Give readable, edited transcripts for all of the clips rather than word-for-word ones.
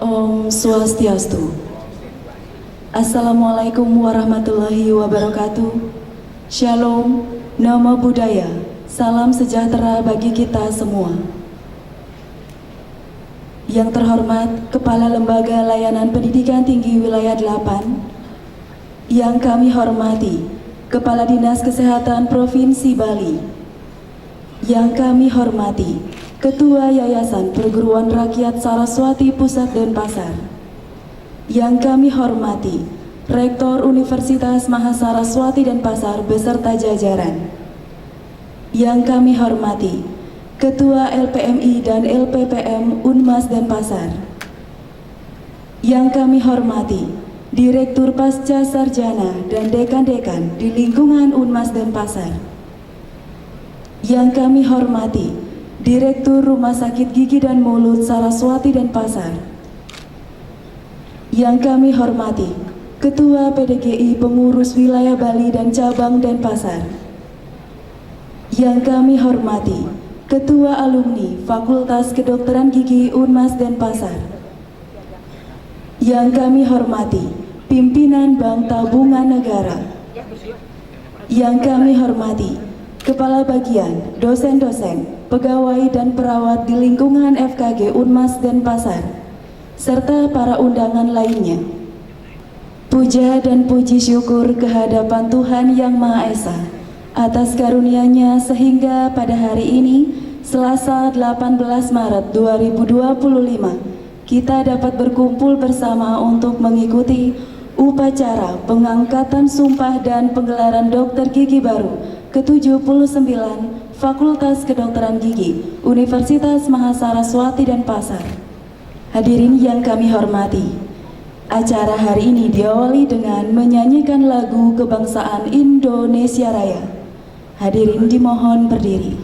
Om Swastiastu. Assalamualaikum warahmatullahi wabarakatuh. Shalom, Namo Buddhaya, salam sejahtera bagi kita semua. Yang terhormat Kepala Lembaga Layanan Pendidikan Tinggi Wilayah 8, yang kami hormati Kepala Dinas Kesehatan Provinsi Bali, yang kami hormati Ketua Yayasan Perguruan Rakyat Saraswati Pusat Denpasar, yang kami hormati Rektor Universitas Mahasaraswati Denpasar beserta jajaran, yang kami hormati Ketua LPMI dan LPPM Unmas Denpasar, yang kami hormati Direktur Pasca Sarjana dan Dekan-Dekan di lingkungan Unmas Denpasar, yang kami hormati Direktur Rumah Sakit Gigi dan Mulut Saraswati Denpasar, yang kami hormati Ketua PDGI Pengurus Wilayah Bali dan Cabang Denpasar, yang kami hormati Ketua Alumni Fakultas Kedokteran Gigi Unmas Denpasar, yang kami hormati Pimpinan Bank Tabungan Negara, yang kami hormati Kepala Bagian, dosen-dosen, pegawai dan perawat di lingkungan FKG Unmas Denpasar, serta para undangan lainnya. Puja dan puji syukur kehadapan Tuhan Yang Maha Esa atas karunia-Nya sehingga pada hari ini, Selasa 18 Maret 2025, kita dapat berkumpul bersama untuk mengikuti upacara pengangkatan sumpah dan penggelaran dokter gigi baru ke-79 Fakultas Kedokteran Gigi Universitas Mahasaraswati Denpasar. Hadirin yang kami hormati, acara hari ini diawali dengan menyanyikan lagu kebangsaan Indonesia Raya. Hadirin dimohon berdiri.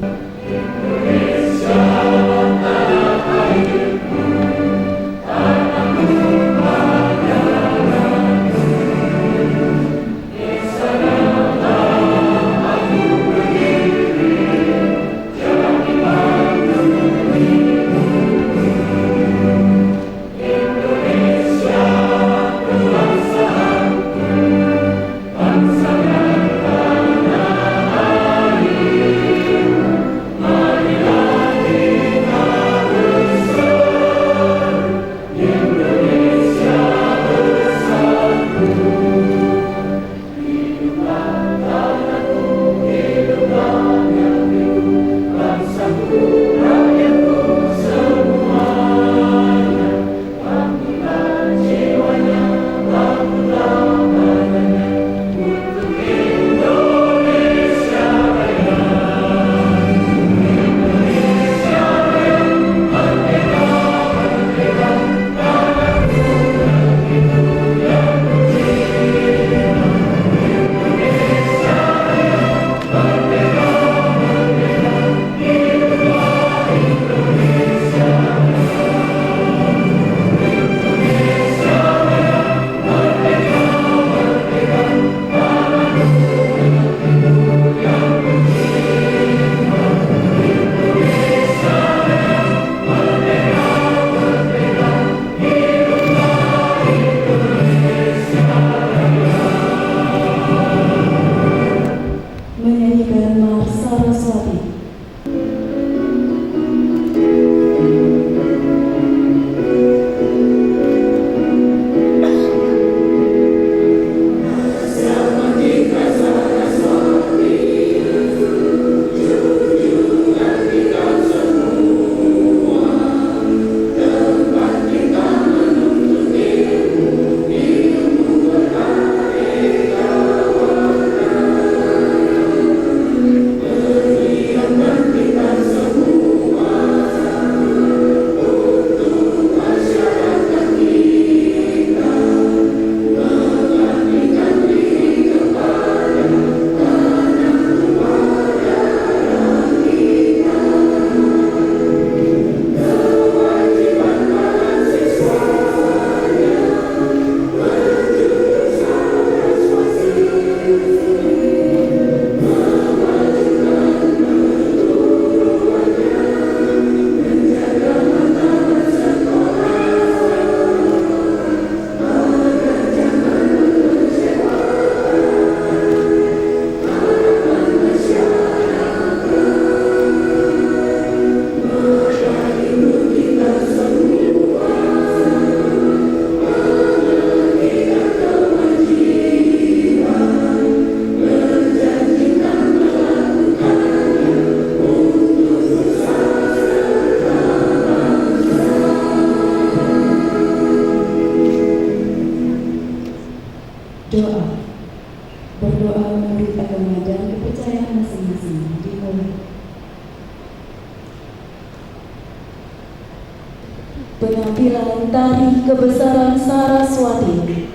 Penampilan tari kebesaran Saraswati.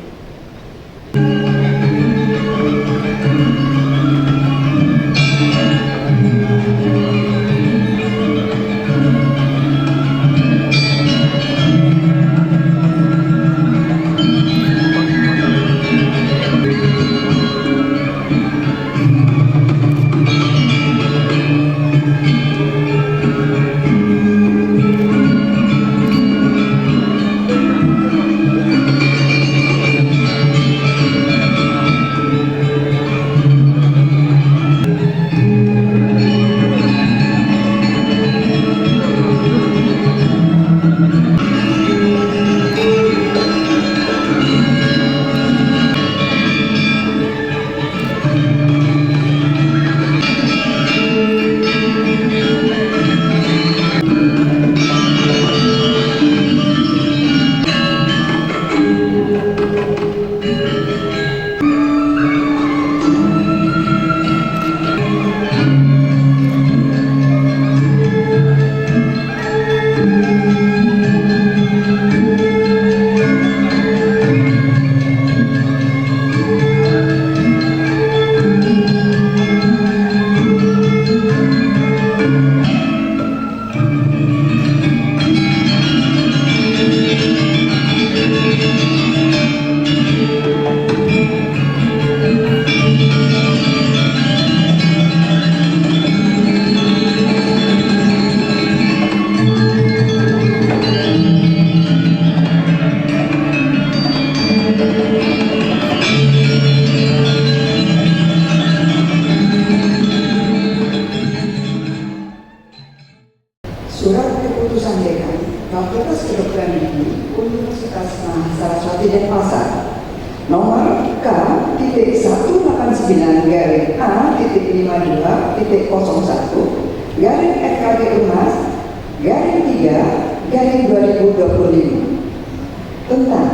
Surat Keputusan Dekan Fakultas Kedokteran Gigi Universitas Saraswati Denpasar nomor K-52-A-52-FKG-UNAS-3/2025 tentang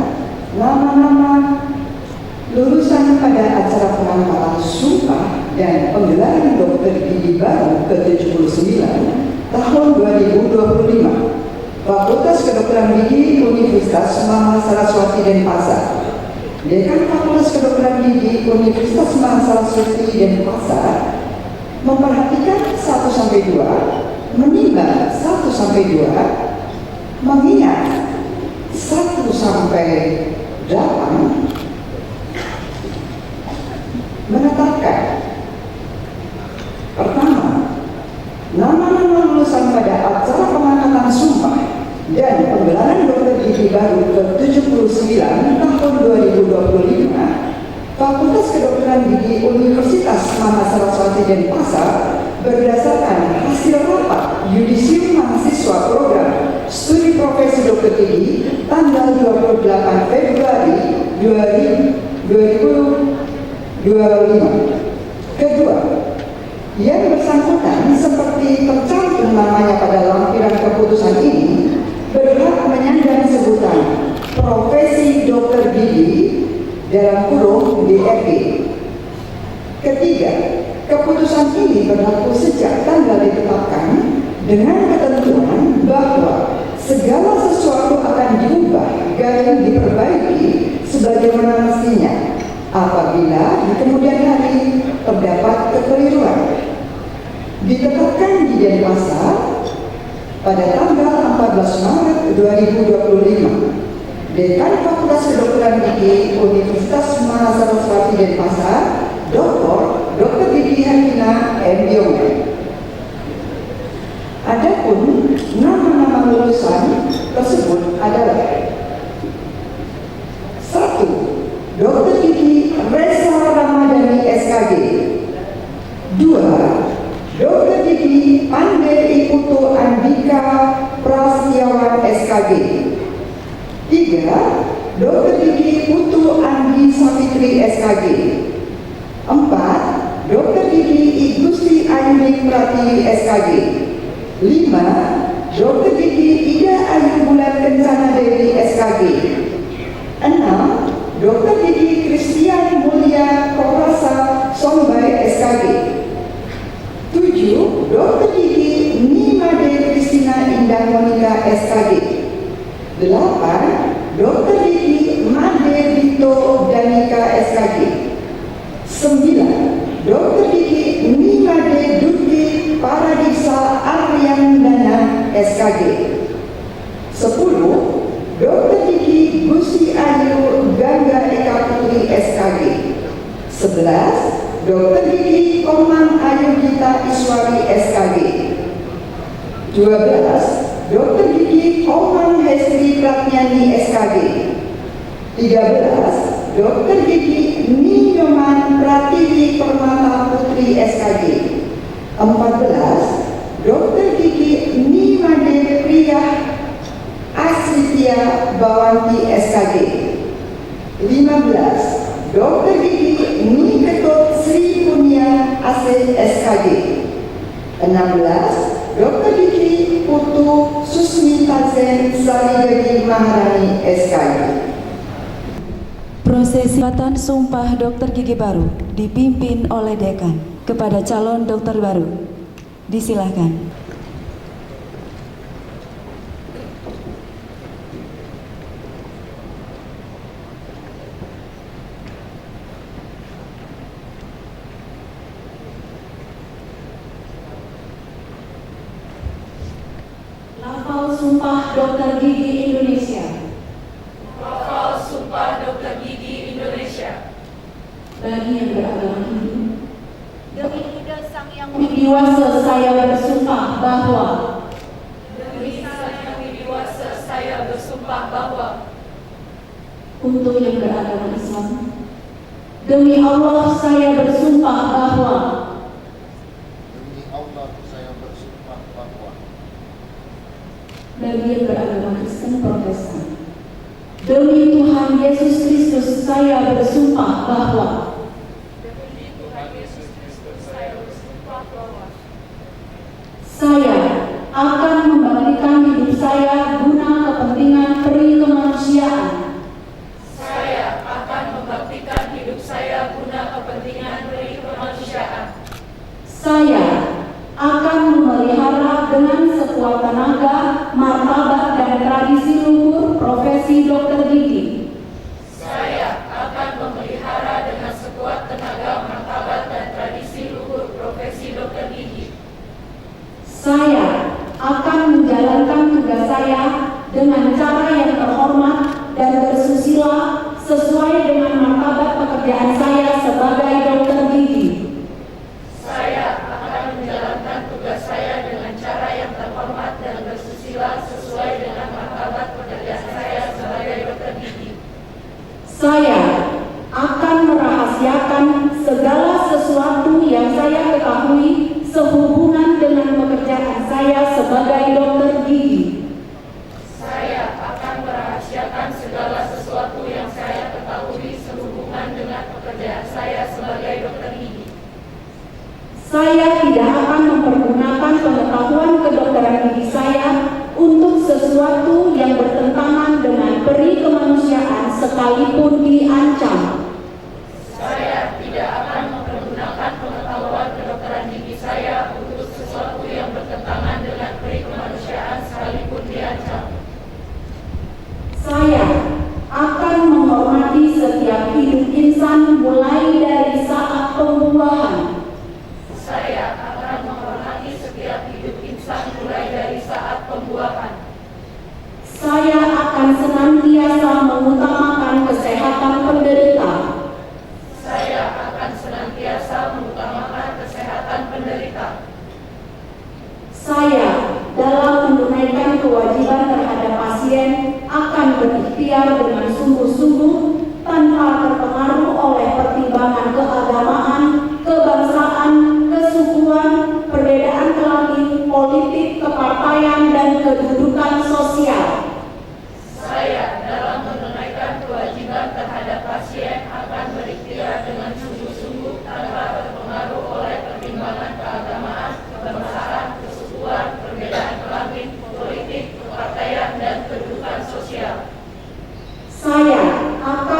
nama-nama lulusan pada acara pengangkatan sumpah dan penggelaran dokter gigi baru ke-79 tahun 2025 Fakultas Kedokteran Gigi Universitas Saraswati Denpasar. Dekan Fakultas Kedokteran Gigi Universitas Saraswati Denpasar memperhatikan 1-2, menimbang 1-2, mengingat 1-8, menetapkan pertama, nama-nama lulusan pada acara pengangkatan sumpah dan penggelaran dokter gigi baru ke-79 tahun 2025 Fakultas Kedokteran Gigi Universitas Saraswati Denpasar berdasarkan hasil rapat yudisium mahasiswa program studi profesi dokter gigi tanggal 28 Februari 2025. Kedua, yang bersangkutan seperti tercantum namanya pada lampiran keputusan ini berhak menyandang sebutan profesi dokter gigi dalam kurung DRG. Ketiga, keputusan ini berlaku sejak tanggal ditetapkan dengan ketentuan bahwa segala sesuatu akan diubah dan diperbaiki sebagaimana mestinya apabila di kemudian hari terdapat kekeliruan. Ditetapkan di Denpasar pada tanggal 14 Maret 2025. Dekan Fakultas Kedokteran Gigi Universitas Saraswati Denpasar, Dr. Gigi Herkina M. Yonge. Adapun nama-nama lulusan tersebut adalah 1. Dr. Gigi Resa Ramadhani SKG. 2. Dr. Gigi Pandey Putu Andika Prasetyawan SKG. 3. Dr. Gigi Putu Andi Sapitri SKG. 4. Dr. Gigi Igusti Ayuning Pratiwi SKG. 5. Dr. Gigi Ida Ayu Bulan Kencana Dewi SKG. 6. Dr. Gigi Kristian Mulia Korasa Sombai SKG. 7. Dr. Gigi Nimade Kristina Indah Monika SKG. 8. Dr. Diki Made Dito Danika SKG. 9. Dr. Diki Nimade Duti Paradisa Aryandana SKG. 10. Dr. Diki Gusti Ayu Gangga Eka Putri SKG. 11. Dr. Diki Komang Ayu Gita Iswari SKG. 12. Dr. Diki Komang Hesti Pratnyani SKG. 13. Dr. Diki Ninyoman Pratiwi Permata Putri SKG. 14. Dr. Diki Nimade Priyah Asritia Bawanti SKG. 15. Dr. Diki Niketut Sri Punya AC SKG. 16. Dr. Diki Putu Susmita Zen Sarigadi Maharani SKG. Prosesi jabatan sumpah dokter gigi baru dipimpin oleh dekan kepada calon dokter baru. Disilahkan. Lafal sumpah dokter gigi Indonesia. Lafal Sumpah Dokter Gigi Indonesia. Bagi yang beragama Hindu, Demi Buddha Sang Yang Widiwasa saya bersumpah bahwa Demi Sang Yang Widiwasa saya bersumpah bahwa untuk yang beragama Islam, demi Allah saya bersumpah bahwa Demi Allah saya bersumpah bahwa bagi yang beragama Kristen Protestan, demi Tuhan Yesus Kristus saya bersumpah bahwa demi Tuhan Yesus Kristus saya bersumpah bahwa saya akan membaktikan hidup saya guna kepentingan peri kemanusiaan. saya akan membaktikan hidup saya guna kepentingan peri kemanusiaan. Saya akan memelihara dengan sekuat tenaga, martabat dan tradisi luhur profesi dokter gigi. Saya akan memelihara dengan sekuat tenaga, martabat dan tradisi luhur profesi dokter gigi. Saya akan menjalankan tugas saya dengan cara yang terhormat dan bersusila sesuai dengan martabat pekerjaan saya sebagai dokter gigi. Saya akan menjalankan tugas saya dengan cara yang terhormat dan bersusila sesuai dengan martabat pekerjaan saya sebagai dokter gigi. Saya akan merahasiakan segala sesuatu yang saya ketahui sehubungan dengan pekerjaan saya sebagai dokter gigi. Saya akan merahasiakan segala sesuatu yang saya ketahui sehubungan dengan pekerjaan saya sebagai dokter gigi. Saya tidak akan mempergunakan pengetahuan kedokteran gigi saya untuk sesuatu yang bertentangan dengan peri kemanusiaan sekalipun diancam. Saya tidak akan mempergunakan pengetahuan kedokteran gigi saya untuk sesuatu yang bertentangan dengan peri kemanusiaan sekalipun diancam. Saya akan menghormati setiap hidup insan mulai dari saat pembuahan. Saya akan menghormati setiap hidup insan mulai dari saat pembuahan. Saya akan senantiasa mengutamakan kesehatan penderita. Saya akan senantiasa mengutamakan kesehatan penderita. Saya dalam menunaikan kewajiban terhadap pasien akan berikhtiar dengan sungguh-sungguh tanpa terpengaruh oleh pertimbangan keagamaan, kebangsaan, kesukuan, perbedaan kelamin, politik, kepartaian, dan kedudukan sosial. Saya dalam menunaikan kewajiban terhadap pasien akan berikhtiar dengan sungguh-sungguh tanpa terpengaruh oleh pertimbangan keagamaan, kebangsaan, kesukuan, perbedaan kelamin, politik, kepartaian, dan kedudukan sosial. Saya akan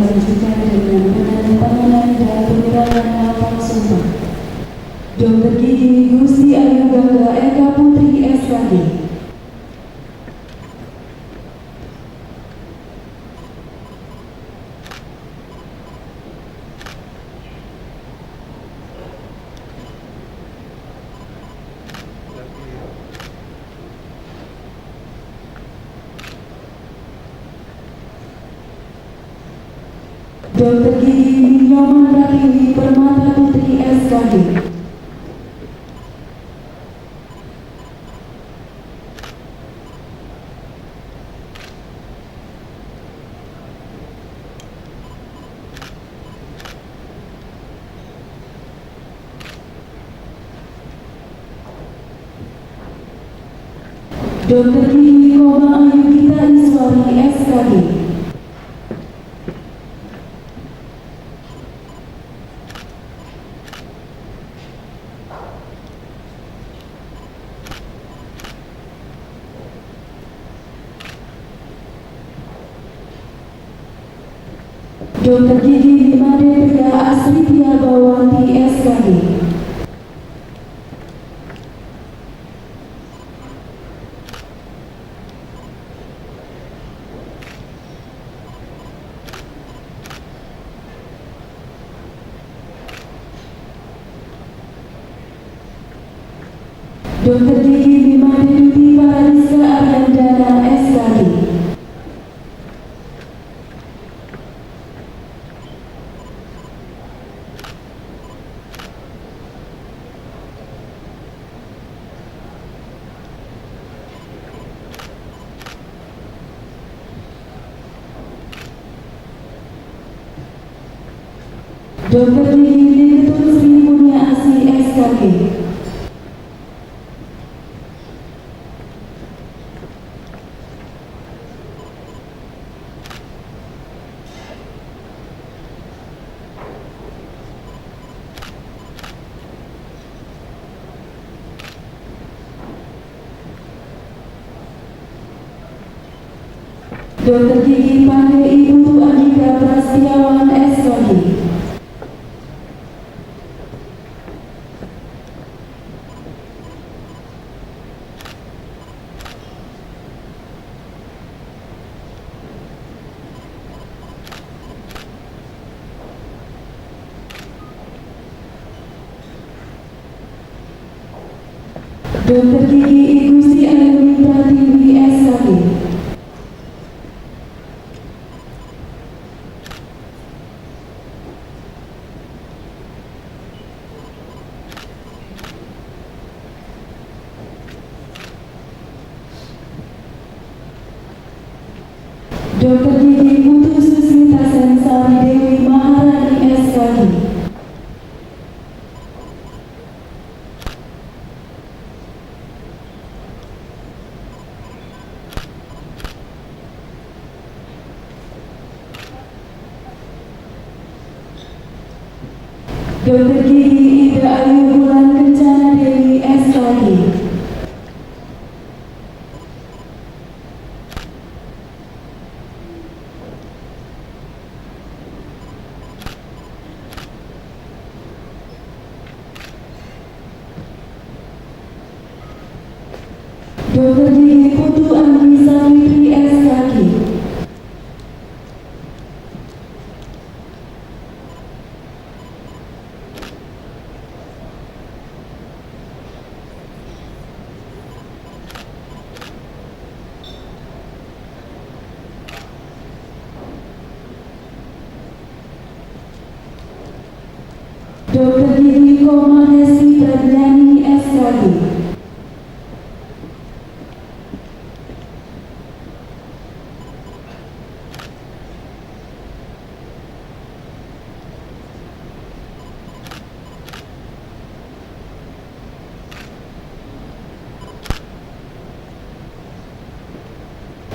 dilanjutkan dengan penandatanganan dan penyerahan hafal sumpah. Dr. Gigi Gusti Ayu Gangga Eka Putri SKG. Dr. Gigi Nyoman Pratiwi Permata Putri SKG. Dr. Gigi Koma Ayu Gita Iswari SKG. Dr. Gigi Bimade Priya Asri Tia Bawanti SKG. Dr. Gigi Bimade Duti Paradiska Ariandana SKG. Dr. Gigi Ketut Sri Punya Asih SKG. Dr. Gigi Pandey Ibu Andika Prastiawan SKG. Dr. Gigi Igusti Ayu Pratiwi SKG. Dr. Gigi Putu Susmita Sensari Dewi Maharani SKG. Dr. Gigi Ida Ayu Bulan Kencana Dewi SKG. Dr. Gigi Putu Anggi Savitri SKG. Dr. Gigi Koma Hesi Pradjani SKG.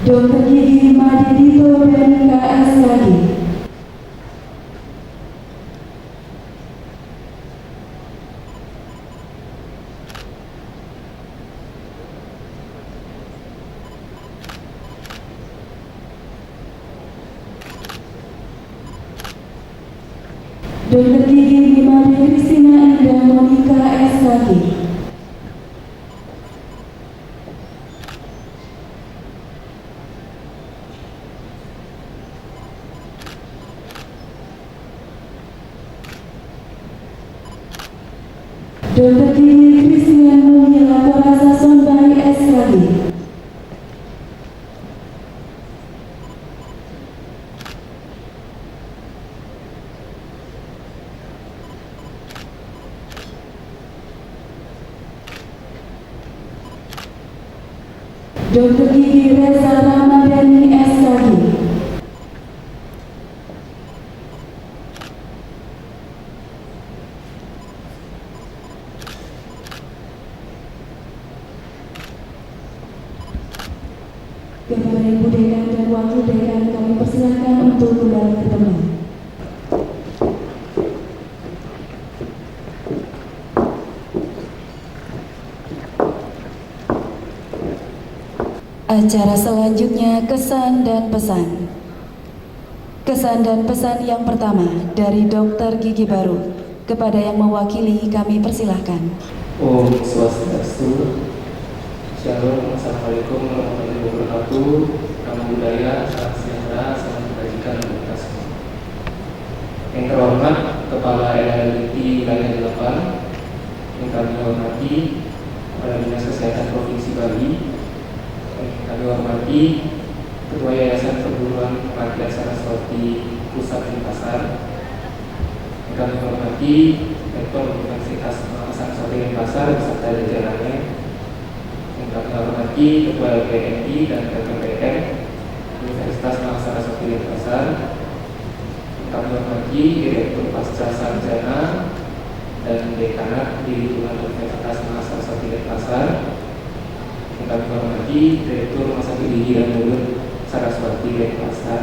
Dr. Gigi Madidito Benika SKG. Dr. Gigi Bimade Kristina Indah Monika SKG. Dr. Gigi Christian Mumila Porasa Sonbai SKG. Dr. Gigi Reza Ramadhani SKG. Kepada Ibu Dekan dan Wakil Dekan kami persilakan untuk kembali ke tempat. Acara selanjutnya kesan dan pesan. Kesan dan pesan yang pertama dari Dr. Gigi Baru. Kepada yang mewakili kami persilahkan. Om Swastiastu. Shalom, Assalamualaikum warahmatullahi wabarakatuh. Namo Buddhaya, salam sejahtera, salam kebajikan untuk kita semua. Yang terhormat Kepala LHDP Wilayah 8, yang kami hormati Kepala Dinas Kesehatan Provinsi Bali, yang kami hormati Ketua Yayasan Perguruan Pelatihan Saraswati Pusat Denpasar, yang kami hormati Rektor Universitas Saraswati Denpasar beserta jajarannya, yang kami hormati Ketua LPMI dan KPPN Universitas Saraswati Denpasar, yang kami hormati Direktur Pasca Sarjana dan Dekanat di lingkungan Universitas Saraswati Denpasar, yang kami hormati Direktur Rumah Sakit Gigi dan Mulut Saraswati Denpasar,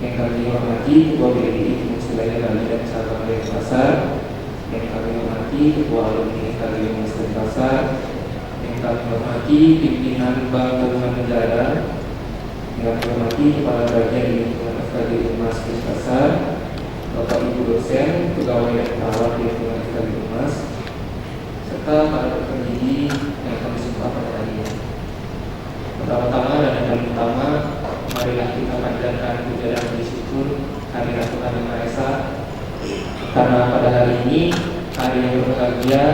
yang kami hormati Ketua BDI Wilayah Bali dan Sabang Denpasar, yang kami hormati Ketua Alumni Kalium Denpasar, yang kami hormati pimpinan Bank Tabungan Negara, yang kami hormati Kepala Bagian di lingkungan FKG Humas Denpasar, Bapak Ibu dosen, pegawai dan perawat di lingkungan FKG Humas, serta para dokter gigi yang kami sumpah pada hari ini. Pertama-tama dan yang paling utama, marilah kita panjatkan puja dan puji syukur kehadirat Tuhan Yang Maha Esa, karena pada hari ini, hari yang berbahagia,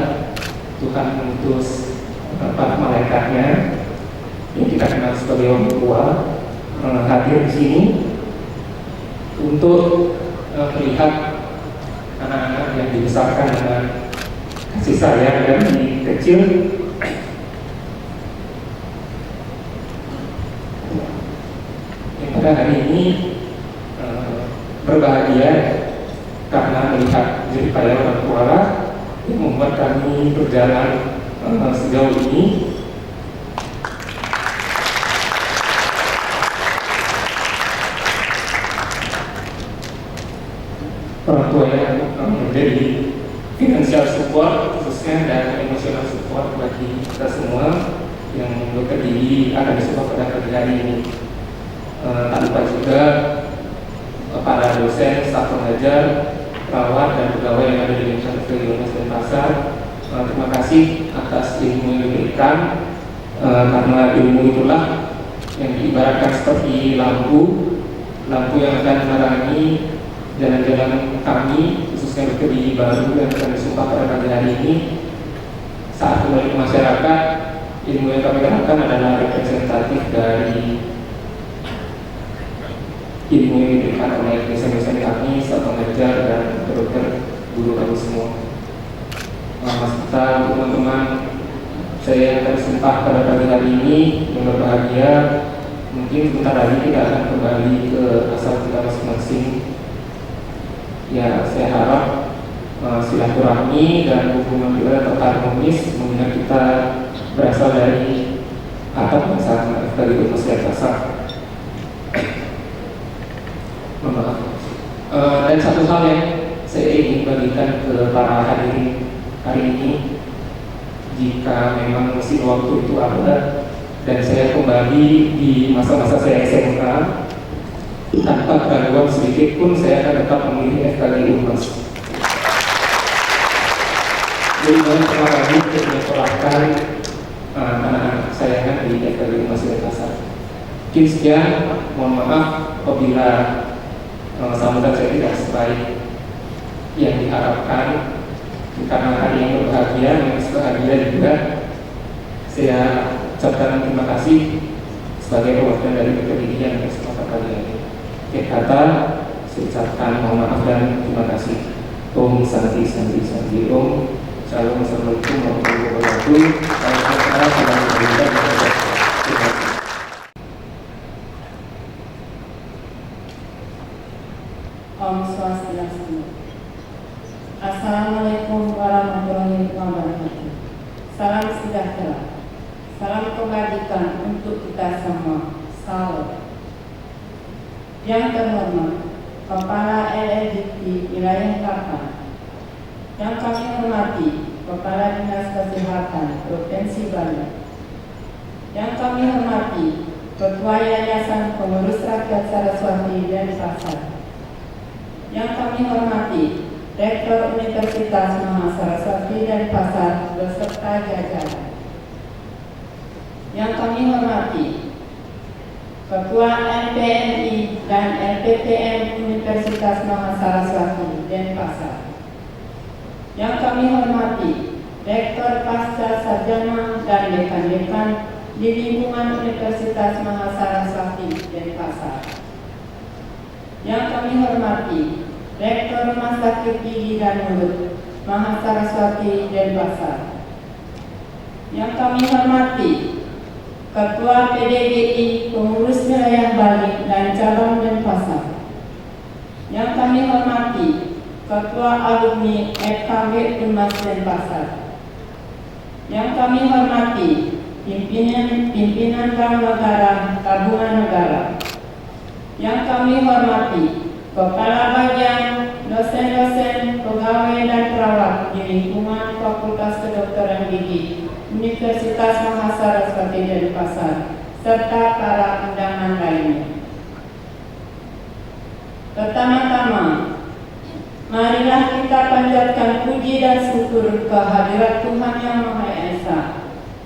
Tuhan mengutus para malaikatnya yang kita kenal sebagai orang tua hadir di sini untuk melihat anak-anak yang dibesarkan dengan kasih sayang dari kecil. Yang pada hari ini berbahagia karena melihat jerih payah orang tua yang membuat kami berjalan sejauh ini. Orang tua yang menjadi financial support khususnya dan emotional support bagi kita semua yang dokter gigi akan disupport pada pagi hari ini. Tak lupa juga para dosen, staf pengajar, perawat dan pegawai yang ada di lingkungan Universitas Denpasar. Terima kasih atas ilmu yang diberikan, karena ilmu itulah yang diibaratkan seperti lampu yang akan menerangi jalan-jalan kami, khususnya dokter gigi baru yang akan disumpah pada pagi hari ini. Saat kembali ke masyarakat, ilmu yang kami terapkan adalah representatif dari ilmu yang diberikan oleh dosen-dosen kami, staf pengajar dan dokter guru kami semua. Mas kita, teman-teman, saya akan sumpah pada pagi hari ini yang berbahagia. Mungkin sebentar lagi kita akan kembali ke asal kita masing-masing. Ya, saya harap silaturahmi dan hubungan kita tetap harmonis mengingat kita berasal dari atap bangsa dari Humas Denpasar. Dan satu hal yang saya ingin bagikan ke para hadirin hari ini, jika memang mesin waktu itu ada dan saya kembali di masa-masa saya SMK, Tanpa keraguan sedikit pun saya akan tetap memilih FKG Unmas. Jadi jangan pernah ragu untuk menyekolahkan anak-anak kesayangan di FKG Unmas Denpasar. Mungkin sekian, mohon maaf apabila sambutan saya tidak sebaik yang diharapkan. Karena hari yang berbahagia, yang berbahagia juga, saya ucapkan terima kasih sebagai perwakilan dari pendidikan yang kesempatan kali ini. Akhir kata, saya ucapkan mohon maaf dan terima kasih. Om Santi Santi Santi Om. Shalom, assalamualaikum warahmatullahi wabarakatuh. Om Swastiastu. Assalamualaikum warahmatullahi wabarakatuh. Salam sejahtera, salam kebajikan untuk kita semua. Salam. Yang terhormat Kepala LLDP Wilayah Kapal, yang kami hormati Kepala Dinas Kesehatan Provinsi Bali, yang kami hormati Ketua Yayasan Pengurus Rakyat Saraswati Denpasar, yang kami hormati Rektor Universitas Mahasaraswati Denpasar beserta jajaran, yang kami hormati Ketua LPNI dan LPTN Universitas Mahasaraswati Denpasar, yang kami hormati Rektor Pasca Sarjana dan dekan-dekan di lingkungan Universitas Mahasaraswati Denpasar, yang kami hormati Rektor Rumah Sakit Gigi dan Mulut Mahasaraswati Denpasar, yang kami hormati Ketua PDGI Pengurus Wilayah Bali dan Cabang Denpasar, yang kami hormati Ketua Alumni FKG Unmas Denpasar, yang kami hormati pimpinan Bank Negara Tabungan Negara, yang kami hormati Kepala Bagian, dosen-dosen, pegawai dan perawat di lingkungan Fakultas Kedokteran Gigi Universitas Mahasaraswati Denpasar, serta para undangan lainnya. Pertama-tama, marilah kita panjatkan puji dan syukur kehadirat Tuhan Yang Maha Esa,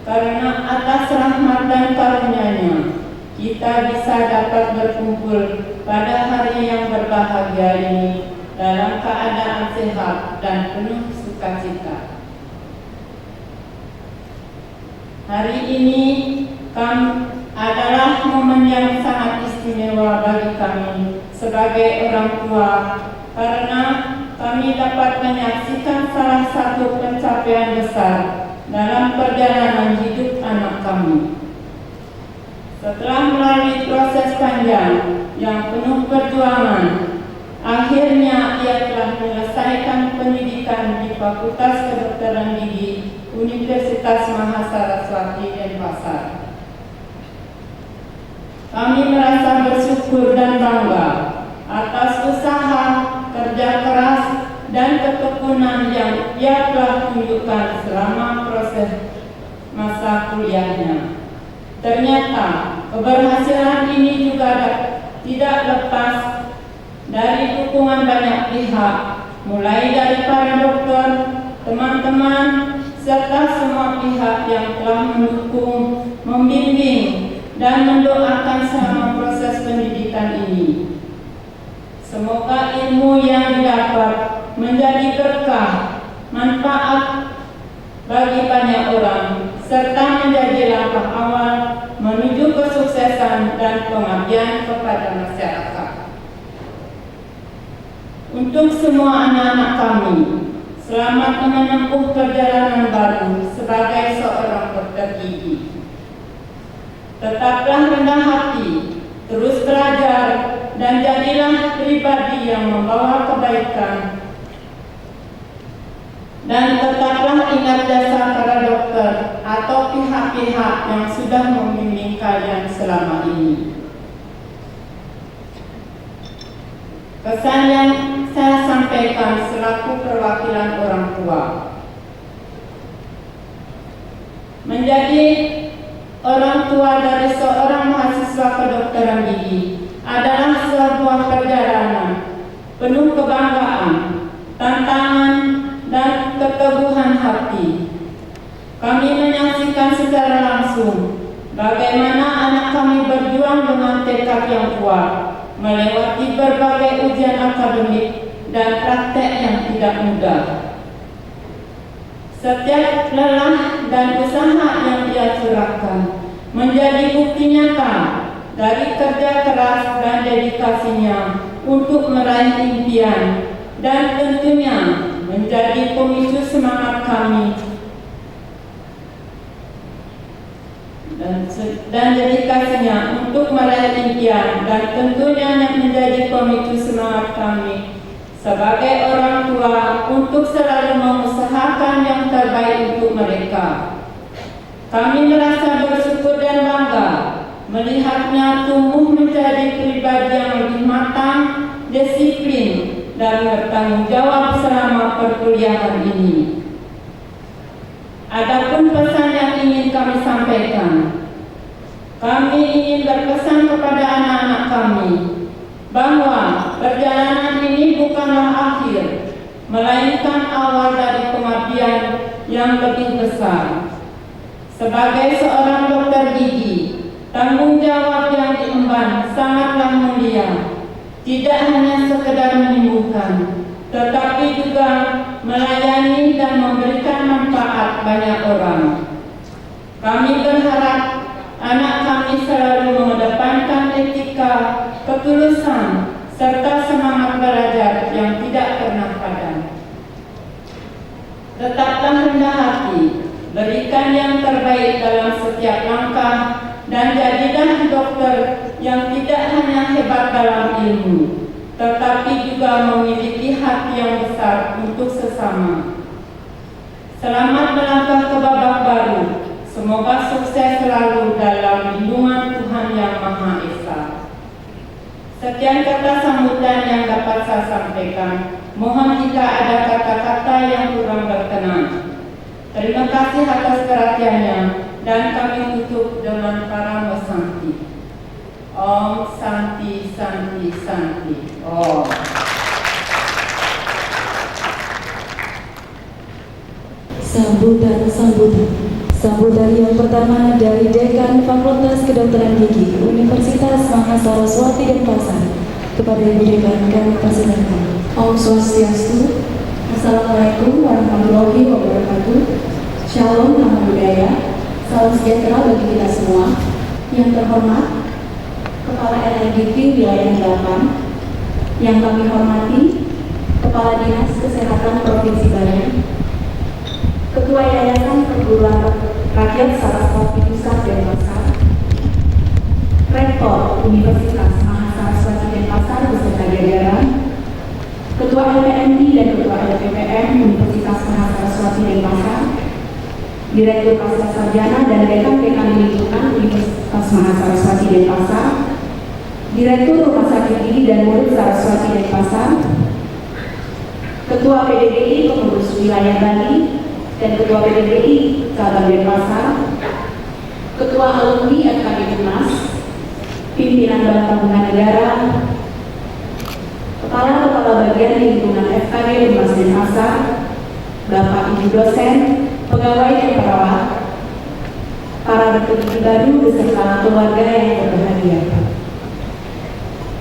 karena atas rahmat dan karunia-Nya kita bisa dapat berkumpul pada hari yang berbahagia ini dalam keadaan sehat dan penuh sukacita. Hari ini adalah momen yang sangat istimewa bagi kami sebagai orang tua, karena kami dapat menyaksikan salah satu pencapaian besar dalam perjalanan hidup anak kami. Setelah melalui proses panjang yang penuh perjuangan, akhirnya ia telah menyelesaikan pendidikan di Fakultas Kedokteran Gigi Universitas Mahasaraswati Denpasar. Kami merasa bersyukur dan bangga atas usaha, kerja keras, dan ketekunan yang ia telah tunjukkan selama proses masa kuliahnya. Ternyata keberhasilan ini juga tidak lepas dari dukungan banyak pihak, mulai dari para dokter, teman-teman, serta semua pihak yang telah mendukung, membimbing, dan mendoakan selama proses pendidikan ini. Semoga ilmu yang didapat menjadi berkah, manfaat bagi banyak orang, serta menjadi langkah awal menuju kesuksesan dan pengabdian kepada masyarakat. Untuk semua anak-anak kami, selamat menempuh perjalanan baru sebagai seorang dokter gigi. Tetaplah rendah hati, terus belajar, dan jadilah pribadi yang membawa kebaikan. Dan tetaplah ingat jasa para dokter atau pihak-pihak yang sudah membimbing kalian selama ini. Pesan yang saya sampaikan selaku perwakilan orang tua: menjadi orang tua dari seorang mahasiswa kedokteran gigi adalah sebuah sebuah perjalanan penuh kebanggaan, tantangan, dan keteguhan hati. Kami menyaksikan secara langsung bagaimana anak kami berjuang dengan tekad yang kuat, melewati berbagai ujian akademik dan praktek yang tidak mudah. Setiap lelah dan usaha yang ia curahkan menjadi bukti nyata dari kerja keras dan dedikasinya untuk meraih impian, dan tentunya menjadi pemicu semangat kami dan dedikasinya untuk meraih impian, dan tentunya menjadi pemicu semangat kami sebagai orang tua untuk selalu mengusahakan yang terbaik untuk mereka. Kami merasa bersyukur dan bangga melihatnya tumbuh menjadi pribadi yang lebih matang, disiplin, dan bertanggung jawab selama perkuliahan ini. Adapun pesan yang ingin kami sampaikan, kami ingin berpesan kepada anak-anak kami bahwa perjalanan ini bukanlah akhir, melainkan awal dari pengabdian yang lebih besar. Sebagai seorang dokter gigi, tanggung jawab yang diemban sangatlah mulia. Tidak hanya sekedar menyembuhkan, tetapi juga melayani dan memberikan manfaat banyak orang. Kami berharap anak kami selalu mengedepankan etika, ketulusan, serta semangat belajar yang tidak pernah padam. Tetaplah rendah hati, berikan yang terbaik dalam setiap langkah, dan jadilah dokter yang tidak hanya hebat dalam ilmu, tetapi juga memiliki hati yang besar untuk sesama. Selamat melangkah ke babak baru. Semoga sukses selalu dalam lindungan Tuhan Yang Maha Esa. Sekian kata sambutan yang dapat saya sampaikan. Mohon jika ada kata-kata yang kurang berkenan. Terima kasih atas perhatiannya, dan kami tutup dengan Paramo Santi. Om Santi Santi Santi. Om. Sambutan yang pertama dari Dekan Fakultas Kedokteran Gigi Universitas Mahasaraswati Denpasar. Kepada Ibu Dekan kami persilakan. Om Swastiastu. Assalamualaikum warahmatullahi wabarakatuh. Shalom, nama budaya. Salam sejahtera bagi kita semua. Yang terhormat Kepala LRGP Wilayah 8, yang kami hormati Kepala Dinas Kesehatan Provinsi Bali, Ketua Yayasan Perguruan Rakyat Saraswati Pusat Denpasar, Rektor Universitas Mahasaraswati Denpasar beserta jajaran, Ketua LPMI dan Ketua LPPM Universitas Mahasaraswati Denpasar, Direktur Pasca Sarjana dan Dekan-Dekan Lingkungan Universitas Mahasaraswati Denpasar, Direktur Rumah Sakit Gigi dan Murid Saraswati Denpasar, Ketua PDDI Pengurus Wilayah Bali dan Ketua PDDI Cabang Denpasar, Ketua Alumni FKG Unas, Pimpinan Bank Tabungan Negara, Kepala Bagian Lingkungan FKG Unas Denpasar, Bapak Ibu dosen, pegawai dan perawat, para dokter baru beserta keluarga yang berbahagia.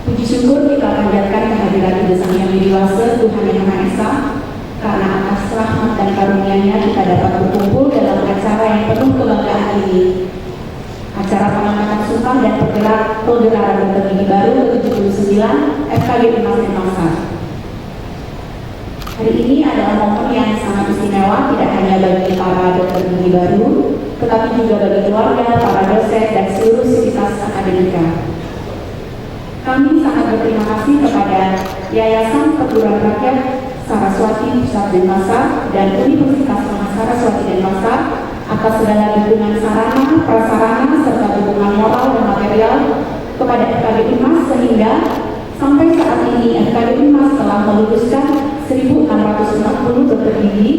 Puji syukur kita panjatkan kehadiran Ibu Sang Yang Widi Wase Tuhan Yang Maha Esa, karena atas rahmat dan karunia-Nya kita dapat berkumpul dalam acara yang penuh kebanggaan ini. Acara pengangkatan sumpah dan pergelaran dokter gigi baru ke-79 FKG Unas Denpasar. Hari ini adalah momen yang sangat istimewa, tidak hanya bagi para dokter gigi baru, tetapi juga bagi keluarga, para dosen, dan seluruh sivitas akademika. Kami sangat berterima kasih kepada Yayasan Perguruan Rakyat Saraswati Pusat Denpasar dan Universitas Mahasaraswati Denpasar atas segala dukungan sarana, prasarana, serta dukungan moral dan material kepada FKG Unas, sehingga sampai saat ini FKG Unas telah meluluskan 1.640 dokter gigi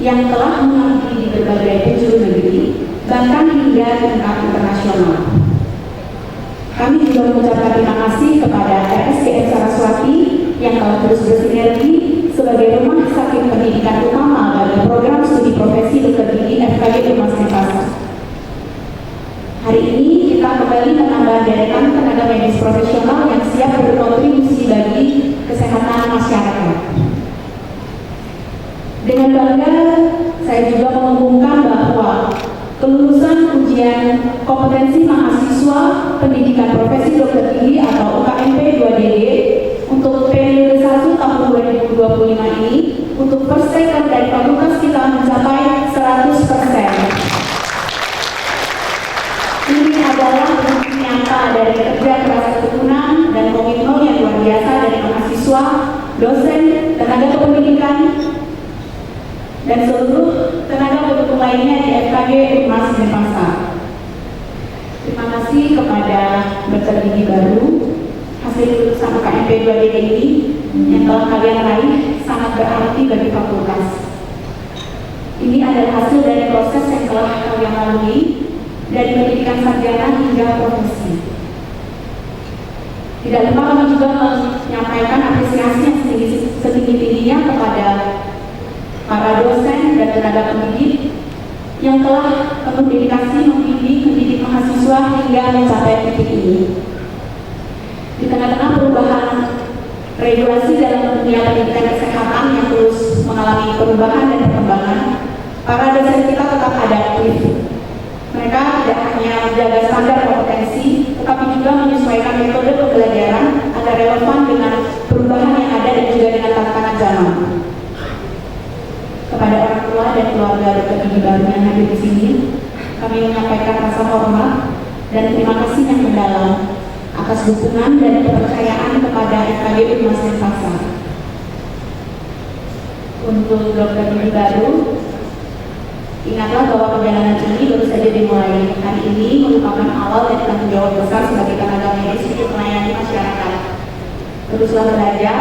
yang telah mengabdi di berbagai penjuru negeri, bahkan hingga tingkat internasional. Kami juga juga mengucapkan terima kasih kepada RSCM Saraswati yang telah terus bersinergi sebagai rumah sakit pendidikan utama bagi program studi profesi dokter gigi FKG Umas Nipasa. Hari ini kita kembali menambah deretan tenaga medis profesional yang siap berkontribusi bagi kesehatan masyarakat. Dengan bangga, saya juga mengumumkan bahwa kelulusan ujian kompetensi mahasiswa pendidikan profesi dokter gigi atau UKMP 2DD untuk periode 1 tahun 2025 ini untuk first second dari fakultas kita mencapai 100%. Ini adalah bentuk nyata dari kerja keras ketekunan dan komitmen yang luar biasa dari mahasiswa, dosen, tenaga kependidikan, dan seluruh tenaga pendukung lainnya di FKG Umas Nipasa. Terima kasih kepada dokter gigi baru, hasil lulusan UKMP 2DD ini yang telah kalian raih sangat berarti bagi fakultas. Ini adalah hasil dari proses yang telah kalian lalui dari pendidikan sarjana hingga profesi. Tidak lupa kami juga menyampaikan apresiasi yang setinggi-tingginya kepada para dosen dan tenaga pendidik yang telah penuh dedikasi mendidik mahasiswa hingga mencapai titik ini. Di tengah-tengah perubahan regulasi dalam dunia pendidikan kesehatan yang terus mengalami perubahan dan perkembangan, para dosen kita tetap adaptif. Mereka tidak hanya menjaga standar kompetensi, tetapi juga menyesuaikan metode pembelajaran agar relevan dengan perubahan yang ada dan juga dengan tantangan zaman. Kepada orang tua dan keluarga dokter gigi baru yang hadir di sini, kami menyampaikan rasa hormat dan terima kasih yang mendalam atas dukungan dan kepercayaan kepada FKG Umas Nipasa. Untuk dokter gigi baru, ingatlah bahwa perjalanan ini baru saja dimulai. Hari ini merupakan awal dari tanggung jawab besar sebagai tenaga medis untuk melayani masyarakat. Teruslah belajar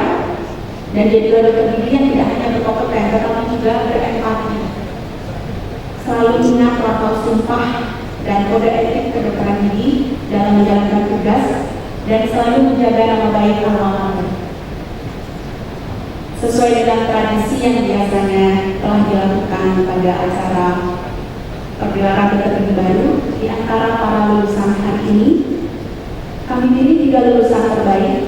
dan jadilah dokter gigi yang tidak hanya berkompeten, tetapi juga berempati. Selalu ingat lapor sumpah dan kode etik kedokteran gigi dalam menjalankan tugas dan selalu menjaga nama baik alma mater. Sesuai dengan tradisi yang biasanya telah dilakukan pada acara pergelaran dokter gigi baru, di antara para lulusan hari ini, kami pilih 3 lulusan terbaik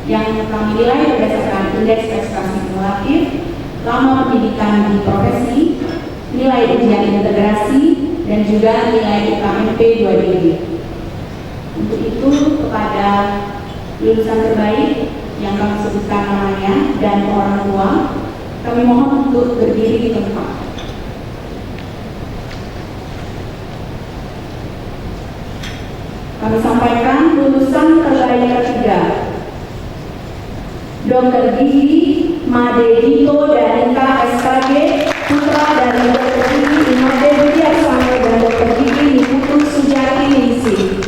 yang kami nilai berdasarkan indeks prestasi kumulatif, lama pendidikan di profesi, nilai ujian integrasi, dan juga nilai UKMP 2DD. Untuk itu, kepada lulusan terbaik yang kami sebutkan namanya dan orang tua, kami mohon untuk berdiri di tempat. Kami sampaikan lulusan terbaik ketiga, Dr. Gigi Made Dito Danika SKG, putra dari Dr. Gigi Imade Widiarsano dan Dr. Gigi Niputu Sujati Ningsih.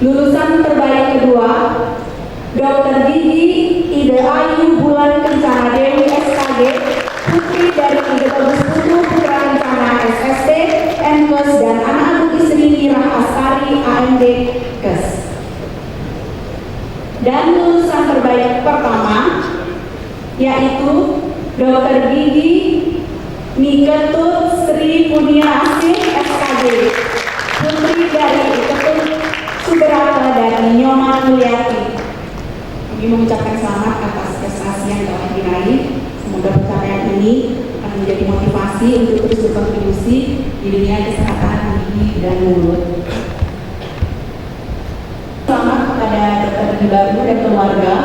Lulusan terbaik kedua, Dr. Gigi Ide Ayu Bulan Kencana Dewi SKG, putri dari Ide Bagus Putu Putra Kencana SST, MKes dan anak istri Mirah Astari AMD Kes. Dan lulusan terbaik pertama yaitu Dr. Gigi Niketut Sri Pudiasih SKG, putri dari Ketut Subrata dan Nyoman Mulyati. Kami mengucapkan selamat atas prestasi yang telah diraih. Semoga pencapaian ini akan menjadi motivasi untuk terus berkontribusi di dunia kesehatan gigi dan mulut. Selamat kepada dokter gigi baru dan keluarga.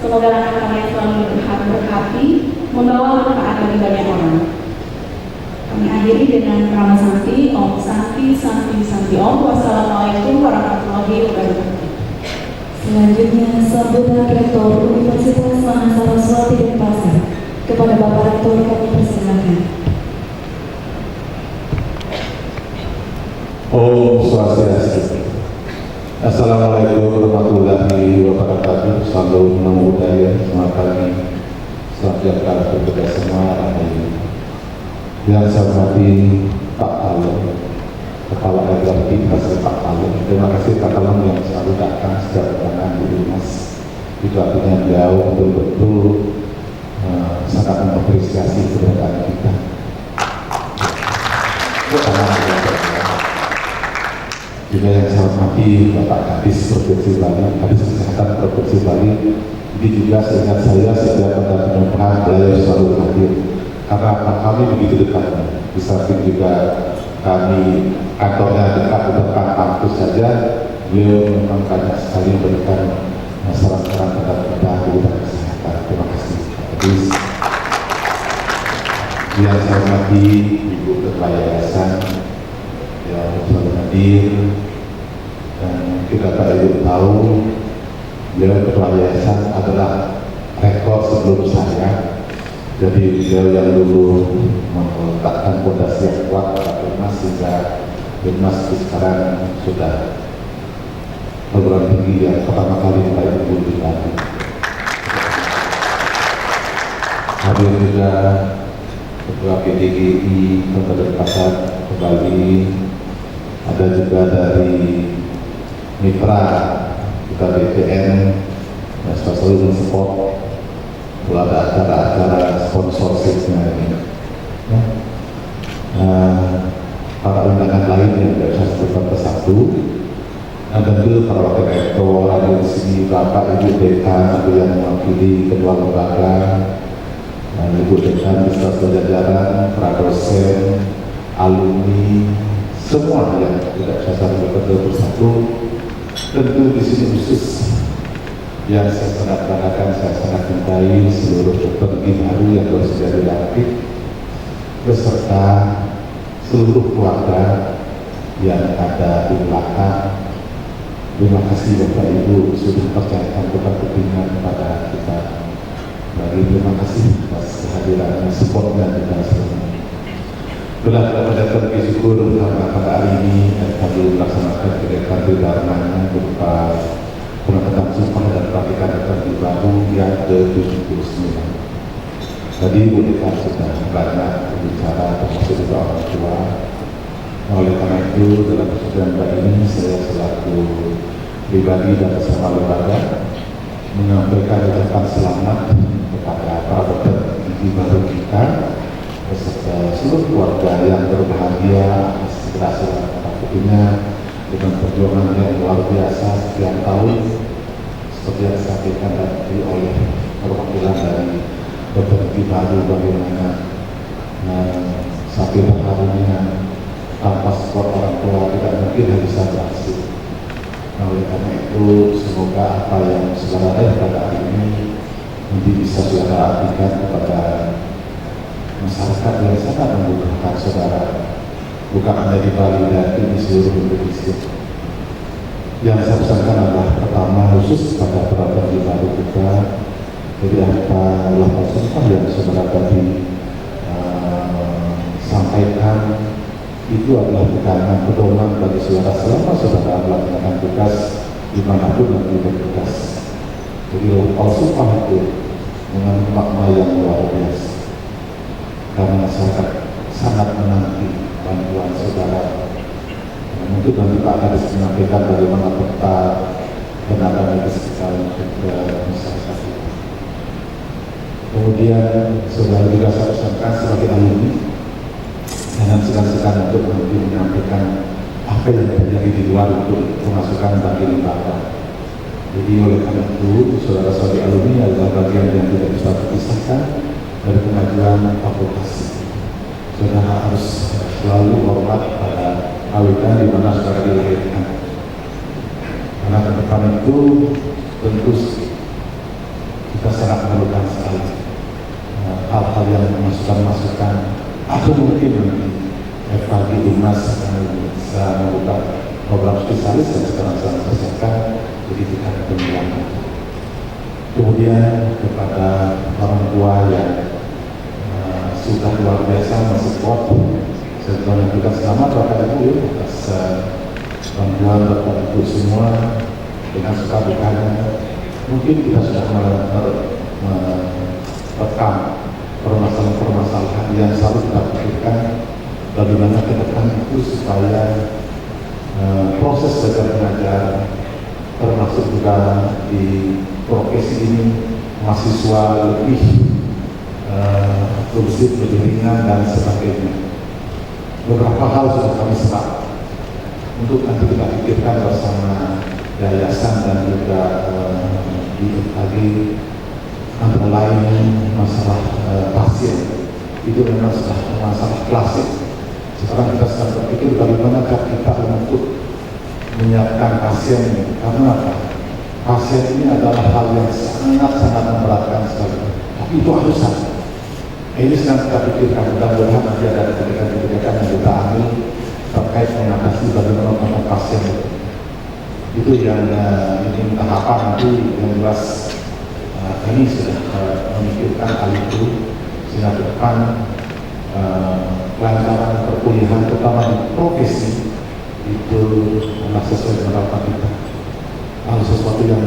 Semoga langkah kalian selalu berhati, membawa manfaat bagi banyak orang. Kami akhiri dengan Rama Santi, Om Santi, Santi, Santi Om. Wassalamualaikum warahmatullahi wabarakatuh. Selanjutnya, sambutan Rektor Universitas Mahasiswa Denpasar. Kepada Bapak Rektor kami persilakan. Om Swastiastu. Assalamualaikum warahmatullahi wabarakatuh. Salam namo buddhaya. Selamat pagi, selamat sejahtera untuk kita semua. Yang saya hormati Pak Alor, Kepala LRT Pak Talun. Terima kasih Pak Talun yang selalu datang setiap bulan di Dinas. Itu artinya beliau betul-betul sangat mengapresiasi keberadaan kita. Juga yang saya hormati Bapak Kadis Provinsi Bali, Kadis Kesehatan Provinsi Bali, ini juga seingat saya setiap ada penyembahan beliau selalu hadir. Karena kami begitu dekat, di samping juga kami kantornya dekat di depan kampus saja, beliau memang banyak sekali memberikan saran-saran kepada kita di bidang kesehatan. Terima kasih. Kadis. Yang saya hormati Ibu Ketua Yayasan yang selalu hadir, dan kita Ibu tahu beliau Ketua Yayasan adalah rekor sebelum saya. Jadi beliau yang dulu meletakkan fondasi yang kuat pada Birmas sehingga Birmas sekarang sudah perguruan tinggi yang pertama kali mulai tumbuh di Bali. Hadir juga Ketua PDGI Kota Denpasar Bali, ada juga dari mitra kita BPN dan selalu mensupport kalau ada acara-acara sponsorshipnya ini. Ya. Para undangan lain yang tidak bisa sebutkan persatu. Nah, tentu para wakil rektor ada di sini, Bapak Ibu Dekan yang mewakili kedua lembaga, Ibu Dekan beserta jajaran, para dosen, alumni, semua yang tidak bisa sebutkan persatu. Tentu di sini khusus yang saya sangat banggakan, saya sangat cintai seluruh petinggi baru yang baru saja dilantik beserta seluruh keluarga yang ada di belakang. Terima kasih Bapak Ibu sudah percayakan kepentingan kepada kita. Bagi terima kasih atas kehadiran supportnya kita semua. Benar pada terima syukur karena pada hari ini kami melaksanakan kegiatan di Dharma berupa pengangkatan sumpah dan pelantikan LRT baru yang ke-79. Tadi Bu Dekan sudah banyak berbicara termasuk juga orang tua. Oleh karena itu dalam kesempatan kali ini saya selaku pribadi dan bersama lembaga menyampaikan ucapan selamat kepada para petinggi baru kita beserta seluruh keluarga yang berbahagia atas keberhasilan aktivitasnya dengan perjuangan yang luar biasa sekian tahun, seperti yang disampaikan tadi oleh perwakilan dari petinggi baru bagaimana sampai pertarungannya tanpa support orang tua tidak mungkin bisa berhasil. Nah, oleh karena itu semoga apa yang saudara ada pada hari ini nanti bisa saudara artikan kepada masyarakat yang sangat membutuhkan saudara, bukan hanya di Bali dan di seluruh Indonesia. Yang saya pesankan adalah pertama khusus pada peraturan baru kita, jadi apa laporan sumpah yang saudara tadi sampaikan itu adalah bukan pedoman bagi saudara selama saudara melaksanakan tugas dimanapun nanti bertugas. Jadi laporan sumpah itu dengan makna yang luar biasa. Karena masyarakat sangat menanti bantuan saudara. Mungkin nanti Pak Kadis menyampaikan bagaimana peta tenaga medis kita untuk masyarakat kita. Kemudian saudara juga saya pesankan sebagai alumni, jangan segan-segan untuk nanti menyampaikan apa yang terjadi di luar untuk memasukkan bagi lembaga. Jadi oleh karena itu saudara-saudari alumni adalah bagian yang tidak bisa terpisahkan dari pengajuan fakultas. Saudara harus selalu hormat pada kawitan di mana saudara dilahirkan. Karena ke depan itu tentu kita sangat memerlukan sekali hal-hal yang memasukkan atau mungkin nanti FKG Dinas bisa membuka program spesialis yang sekarang sedang selesaikan, jadi kita akan. Kemudian kepada orang tua yang sudah luar biasa mensupport, saya mengucapkan selamat Bapak Ibu atas bantuan Bapak Ibu semua dengan suka dukanya. Mungkin kita sudah merekam permasalahan-permasalahan yang selalu kita pikirkan bagaimana ke depan itu supaya proses belajar mengajar, termasuk juga di profesi ini mahasiswa lebih kondusif, lebih ringan dan sebagainya. Beberapa hal sudah kami serap untuk nanti kita pikirkan bersama yayasan dan juga di FKG, antara lain masalah pasien. Itu memang sudah masalah klasik. Sekarang kita sedang berpikir bagaimana kita untuk menyiapkan pasien, karena apa? Pasien ini adalah hal yang sangat-sangat memberatkan sekali. Tapi itu harus ada. Ini sedang kita pikirkan, mudah-mudahan nanti ada kebijakan-kebijakan yang kita ambil terkait mengatasi bagaimana tentang pasien. Itu yang ini tahapan nanti yang jelas kami sudah memikirkan hal itu sehingga ke depan kelancaran perkuliahan terutama di profesi itu adalah sesuai dengan harapan kita. Kalau sesuatu yang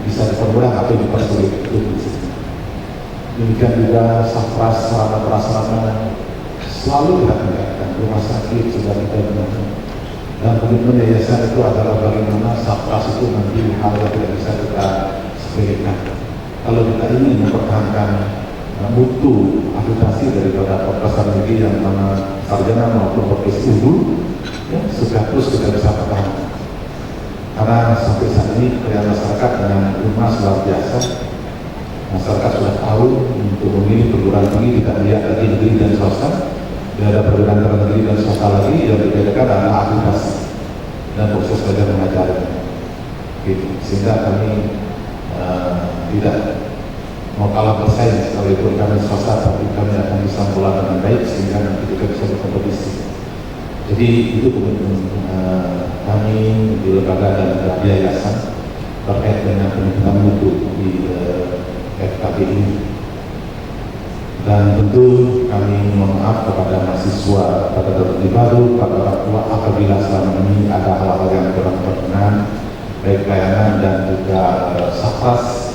bisa dipermudah atau dipersulit itu bisa. Demikian juga safras, sarana prasarana selalu kita tingkatkan, rumah sakit sudah kita gunakan. Dan komitmen yayasan itu adalah bagaimana safras itu nanti hal yang tidak bisa kita sepelekan. Kalau kita ingin mempertahankan mutu akreditasi daripada Fakultas Negeri yang mana sarjana maupun profesi unggul, ya, sudah terus kita bisa pertahankan. Karena sampai saat ini pilihan masyarakat dengan UNAS luar biasa. Masyarakat sudah tahu untuk memilih perguruan tinggi tidak lihat lagi negeri dan swasta. Tidak ada perguruan negeri dan swasta lagi, yang dibedakan adalah akreditasi dan proses belajar mengajar. Gitu. Sehingga kami tidak mau kalah bersaing sekalipun kami swasta, tapi kami akan bisa mengelola dengan baik sehingga nanti kita bisa berkompetisi. Jadi itu komitmen kami di lembaga dan yayasan terkait dengan peningkatan mutu di FKG ini. Dan tentu kami mohon maaf kepada mahasiswa, pada terlebih baru, pada orang tua apabila selama ini ada hal-hal yang kurang berkenan, baik pelayanan dan juga safras.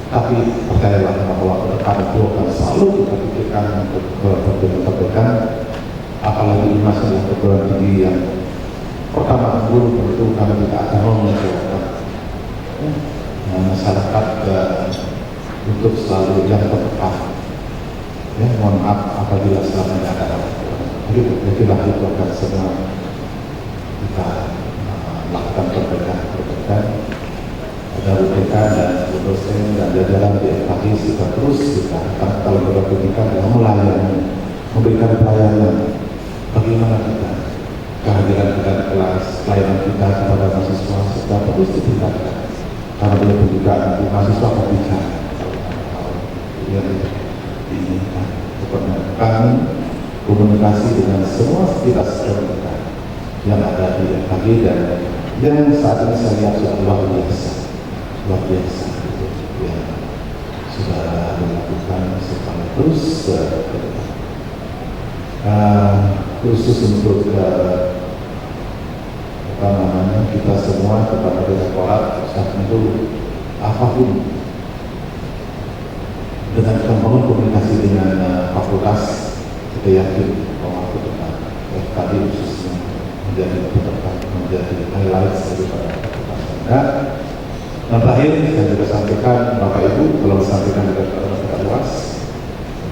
Tapi percayalah bahwa ke depan itu akan selalu kita pikirkan untuk perbaikan, apalagi di masa yang perguruan tinggi yang pertama dulu tentu kami tidak akan mengecewakan masyarakat untuk selalu yang terdepan. Ya, mohon maaf apabila selama ini ada hal-hal. Jadi itulah itu akan semua kita lakukan perbaikan. Ada UPK dan dosen dan jajaran di FKG kita terus kita kalau berpendidikan adalah melayani, memberikan pelayanan. Bagaimana kita kehadiran kita di kelas, pelayanan kita kepada mahasiswa sudah terus ditingkatkan. Karena beliau pendidikan nanti mahasiswa akan bicara yang diinginkan. Kami komunikasi dengan semua kita yang ada di FKG dan yang saat ini saya lihat sudah luar biasa itu yang sudah dilakukan supaya terus khusus untuk kita semua kepada direktorat saat itu apapun dengan membangun komunikasi dengan fakultas, kita yakin bahwa FKG khususnya menjadi highlights daripada fakultas Anda. Dan terakhir saya juga sampaikan Bapak Ibu, kalau disampaikan juga kepada luas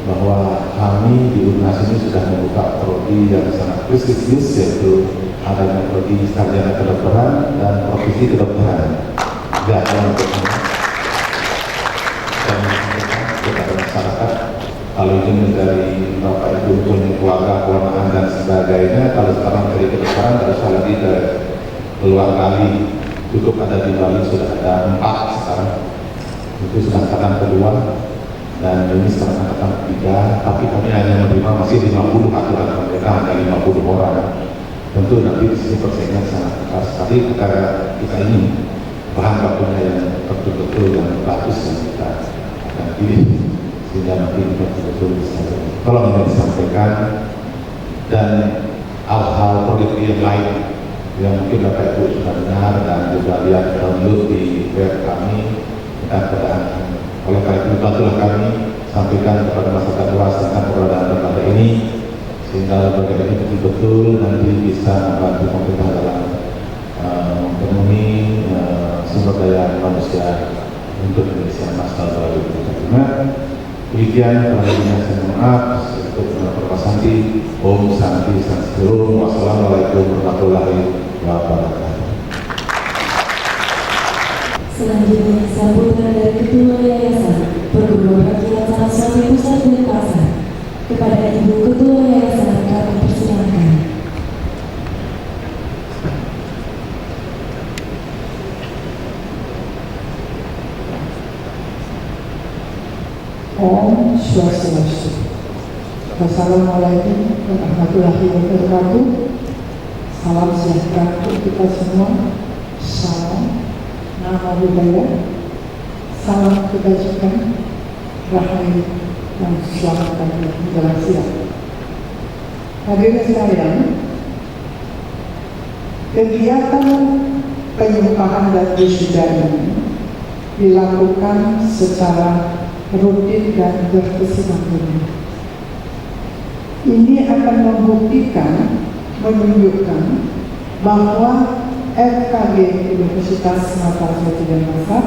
bahwa kami di UNAS ini sudah membuka prodi yang sangat prestisius, yaitu adanya prodi sarjana kedokteran dan profesi kedokteran. Dan kepada masyarakat, kalau ini dari Bapak Ibu punya keluarga, keluargaan dan sebagainya, kalau sekarang dari kedokteran tidak usah lagi ke luar kali. Cukup ada di Bali sudah ada 4 sekarang, itu sudah angkatan kedua dan ini sekarang angkatan ketiga, tapi kami hanya menerima masih 50 aturan mereka hanya 50 orang. Tentu nanti di sini persaingan sangat keras sekali karena kita ini bahan bakunya yang betul-betul yang bagus yang kita akan pilih sehingga nanti betul-betul bisa. Kalau ini disampaikan dan hal-hal proyek yang lain yang mungkin Bapak Ibu sudah dengar dan juga lihat download di web kami dan keadaan. Oleh karena itu bantulah kami sampaikan kepada masyarakat luas tentang keberadaan lembaga ini sehingga lembaga ini betul-betul nanti bisa membantu pemerintah dalam memenuhi sumber daya manusia untuk Indonesia Nasional 2025. Demikian perhatian saya maaf untuk Bapak Santi. Om Santi Santi. Wassalamualaikum warahmatullahi wabarakatuh. Selanjutnya, sambutan dari Ketua Yayasan Perguruan Rakyat Saraswati Pusat Denpasar. Kepada Ibu Ketua Yayasan kami persilakan. Om Swastiastu. Wassalamualaikum warahmatullahi wabarakatuh. Salam sejahtera untuk kita semua. Salam nama budaya, salam kebajikan, rahayu dan selamat pagi menjelang siang. Hadirin sekalian, kegiatan penyumpahan dan wisuda ini dilakukan secara rutin dan berkesinambungan. Ini akan membuktikan, menunjukkan bahwa FKG Universitas Mataram Denpasar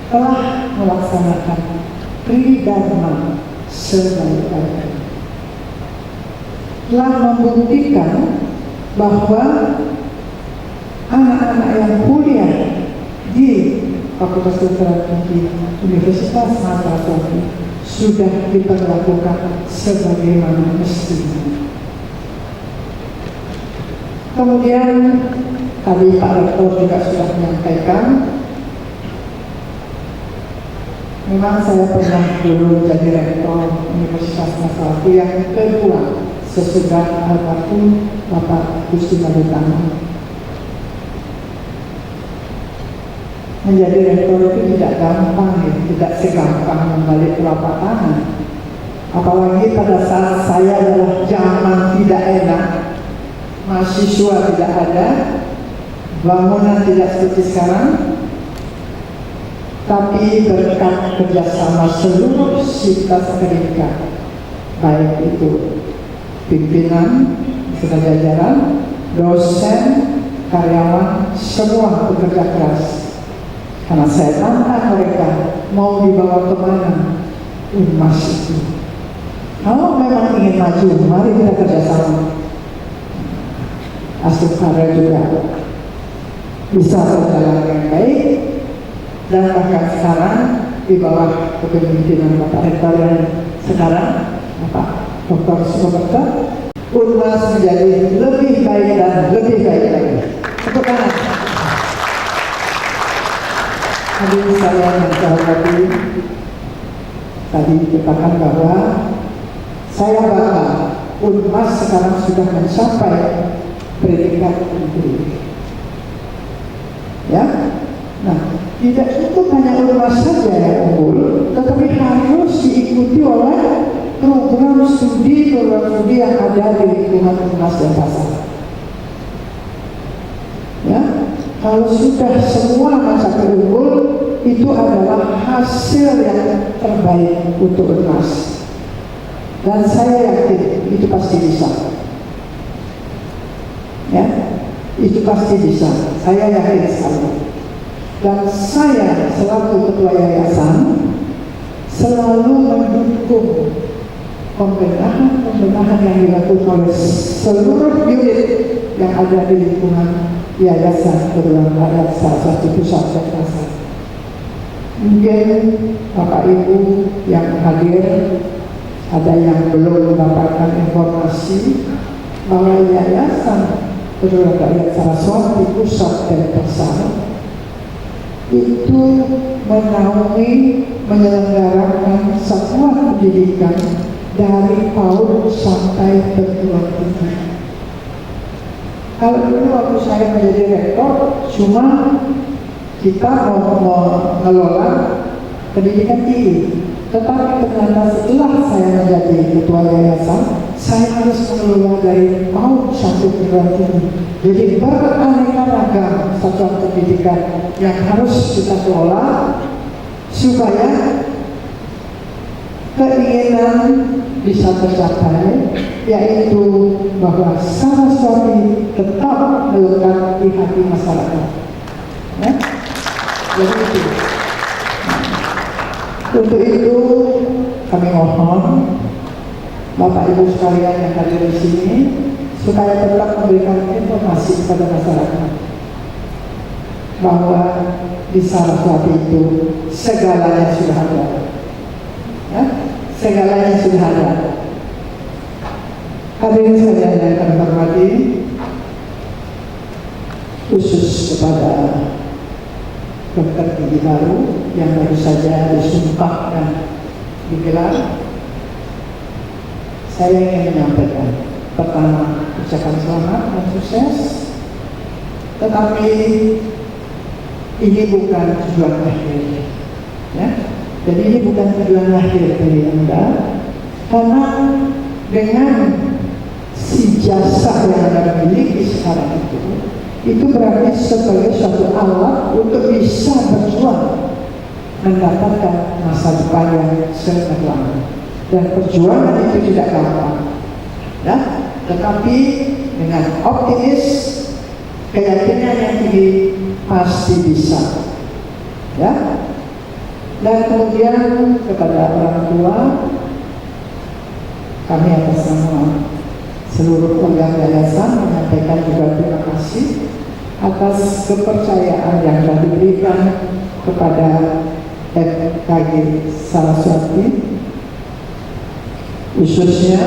telah melaksanakan tridharma sebaik-baiknya. Telah membuktikan bahwa anak-anak yang kuliah di Fakultas Kedokteran Tinggi Universitas Mataram sudah diperlakukan sebagaimana mestinya. Kemudian tadi Pak Rektor juga sudah menyampaikan, memang saya pernah dulu jadi Rektor Universitas Mataram yang kedua sesudah almarhum Bapak Gusti Madutama. Menjadi rektor itu tidak gampang, ya, tidak segampang membalik telapak tangan. Apalagi pada saat saya adalah zaman tidak enak, mahasiswa tidak ada, bangunan tidak seperti sekarang, tapi berkat kerjasama seluruh sivitas akademika, baik itu pimpinan, beserta jajaran, dosen, karyawan, semua bekerja keras. Karena saya tantang mereka mau dibawa kemana Unmas itu. Kalau memang ingin maju, mari kita kerjasama. Asukara juga bisa berjalan dengan baik, dan bahkan sekarang di bawah kepemimpinan Bapak Rektor yang sekarang Bapak Dr. Sukoberta, Unmas menjadi lebih baik dan lebih baik lagi. Tepuk tangan. Hadirin sekalian yang saya hormati, tadi dikatakan bahwa saya bangga Unmas sekarang sudah mencapai predikat unggul. Ya, nah tidak cukup hanya Unmas saja yang unggul, tetapi harus diikuti oleh program studi yang ada di lingkungan Unmas Denpasar. Ya, kalau sudah semua mencapai unggul, itu adalah hasil yang terbaik untuk Unmas. Dan saya yakin itu pasti bisa. Ya, itu pasti bisa. Saya yakin sekali. Dan saya selaku ketua yayasan selalu mendukung pembenahan yang dilakukan oleh seluruh unit yang ada di lingkungan Yayasan Perguruan Rakyat Saraswati Pusat Denpasar. Mungkin Bapak Ibu yang hadir ada yang belum mendapatkan informasi bahwa Yayasan Perguruan Rakyat Saraswati Pusat Denpasar itu menaungi menyelenggarakan satuan pendidikan dari PAUD sampai perguruan tinggi. Kalau dulu waktu saya menjadi rektor, cuma kita mau mengelola pendidikan tinggi. Tetapi ternyata setelah saya menjadi ketua yayasan, saya harus mengelola dari PAUD sampai perguruan tinggi. Jadi beraneka ragam satuan pendidikan yang harus kita kelola supaya keinginan bisa tercapai, yaitu bahwa Saraswati tetap melekat di hati masyarakat. Ya? Jadi itu. Untuk itu kami mohon Bapak Ibu sekalian yang hadir di sini supaya tetap memberikan informasi kepada masyarakat bahwa di Saraswati itu segalanya sudah ada. Ya? Segalanya sudah ada. Hadirin sekalian yang kami hormati, khusus kepada Dokter Gigi baru yang baru saja disumpah dan digelar, saya ingin menyampaikan pertama ucapan selamat dan sukses, tetapi ini bukan tujuan akhir, ya. Jadi ini bukan tujuan akhir dari Anda, karena dengan si jasa yang Anda miliki sekarang itu berarti sebagai suatu alat untuk bisa berjuang mendapatkan masa depan yang cemerlang. Dan perjuangan itu tidak gampang, ya. Tetapi dengan optimis, keyakinan yang tinggi pasti bisa, ya. Dan kemudian kepada orang tua, kami atas nama seluruh keluarga yayasan menyampaikan juga terima kasih atas kepercayaan yang telah diberikan kepada FKG Saraswati, khususnya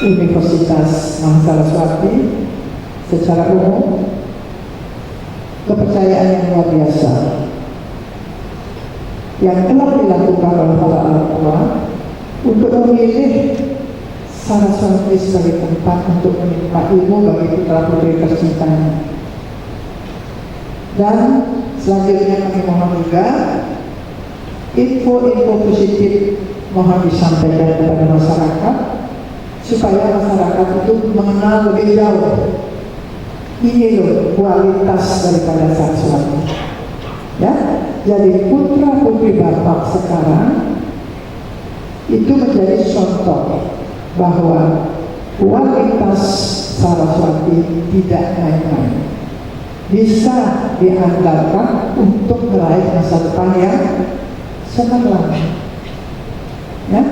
Universitas Mahasaraswati secara umum, kepercayaan yang luar biasa yang telah dilakukan oleh para orang tua untuk memilih Saraswati sebagai tempat untuk menimba ilmu bagi putra putri tercintanya. Dan selanjutnya kami mohon juga info-info positif mohon disampaikan kepada masyarakat supaya masyarakat itu mengenal lebih jauh ini loh kualitas daripada Saraswati, ya. Jadi putra putri Bapak sekarang itu menjadi contoh bahwa kualitas Saraswati tidak main-main, bisa diandalkan untuk meraih masa depan yang cemerlang, ya.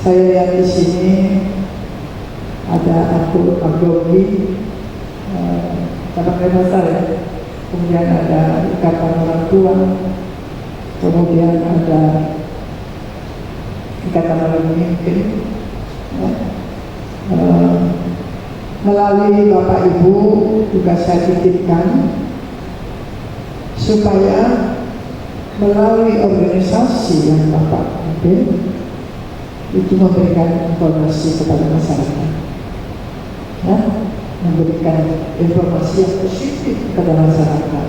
Saya lihat di sini ada aku Abdulli, bahasa ya. Kemudian ada ikatan orang tua, kemudian ada ikatan orang pemimpin, ya. Melalui Bapak Ibu juga saya titipkan supaya melalui organisasi yang Bapak pimpin itu memberikan informasi kepada masyarakat, ya, memberikan informasi yang positif kepada masyarakat.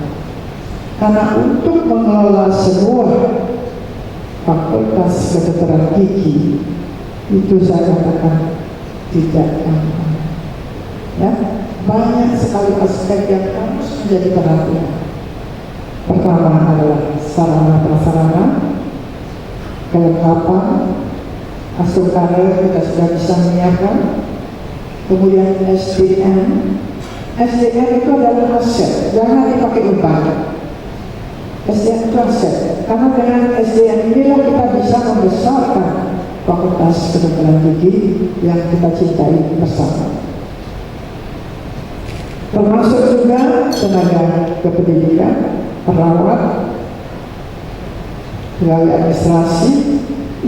Karena untuk mengelola sebuah fakultas kedokteran gigi itu saya katakan tidak gampang, ya. Banyak sekali aspek yang harus menjadi perhatian. Pertama adalah sarana prasarana, kelengkapan, asuh karir kita sudah bisa menyiapkan. Kemudian SDM itu adalah aset, jangan dipakai umpan. SDM itu aset, karena dengan SDM inilah kita bisa membesarkan fakultas kedokteran gigi yang kita cintai bersama. Termasuk juga tenaga kependidikan, perawat, pegawai administrasi,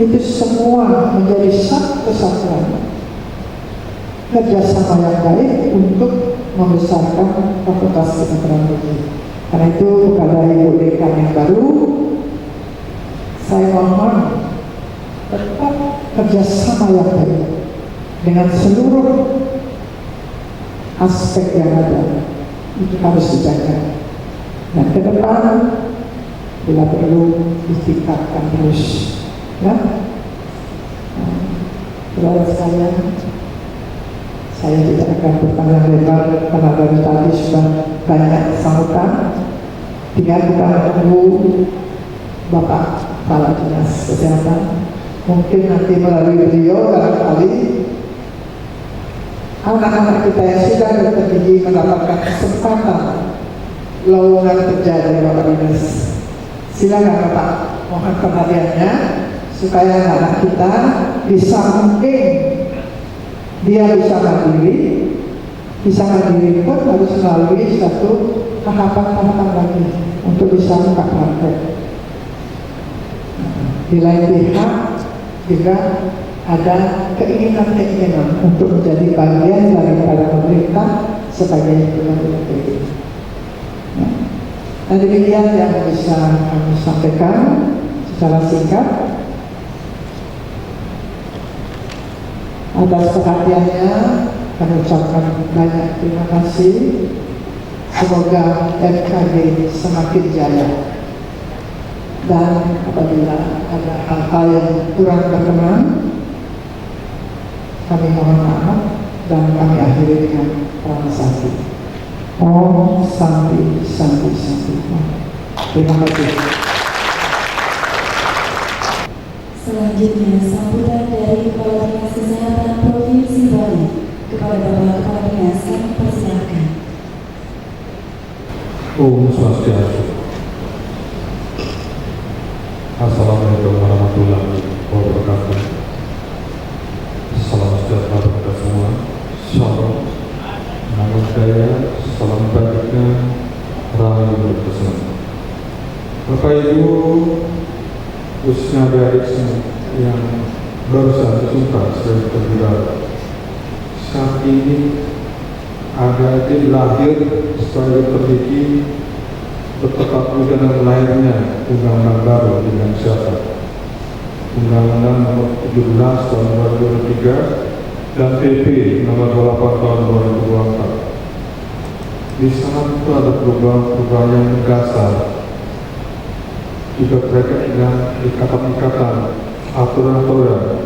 itu semua menjadi satu kesatuan kerjasama yang baik untuk membesarkan fakultas kedokteran gigi. Karena itu kepada Ibu Dekan yang baru, saya mohon tetap kerjasama yang baik dengan seluruh aspek yang ada, itu harus dijaga. Dan ke depan bila perlu ditingkatkan terus, ya. Saudara sekalian, saya tidak akan berpanjang lebar karena dari tadi sudah banyak sambutan. Tinggal kita menunggu Bapak Kepala Dinas Kesehatan, mungkin nanti melalui beliau barangkali anak-anak kita yang sudah dokter gigi mendapatkan kesempatan lowongan kerja dari Bapak Dinas. Silakan Bapak, mohon perhatiannya supaya anak-anak kita bisa mungkin dia bisa mandiri pun harus melalui satu tahapan-tahapan lagi untuk bisa buka praktek. Di lain pihak juga ada keinginan untuk menjadi bagian daripada pemerintah sebagai penyelenggara ini. Nah, demikian yang bisa kami sampaikan secara singkat. Atas perhatiannya kami ucapkan banyak terima kasih. Semoga MKG semakin jaya. Dan apabila ada hal-hal yang kurang berkenan, kami mohon maaf dan kami akhiri dengan prasasti. Om Santi Santi Santi. Terima kasih. Selanjutnya sambutan dari Kepala Dinas Kesehatan Provinsi Bali kepada Bapak Kepala Dinas, kami persilakan. Om Swastiastu. Assalamualaikum warahmatullahi wabarakatuh. Salam sejahtera bagi kita semua. Shalom, namo buddhaya, salam kebajikan, rahayu berkesan. Bapak Ibu, khususnya adik-adik yang baru saja sumpah sebagai terbicara. Saat ini adik-adik lahir sebagai terdidik bertepat dengan lahirnya Undang-Undang baru dengan kesehatan, Undang-Undang nomor 17 tahun 2003 dan PP nomor 28 tahun 2024. Di sana itu ada perubahan-perubahan yang mendasar, juga terkait dengan ikatan-ikatan aturan-aturan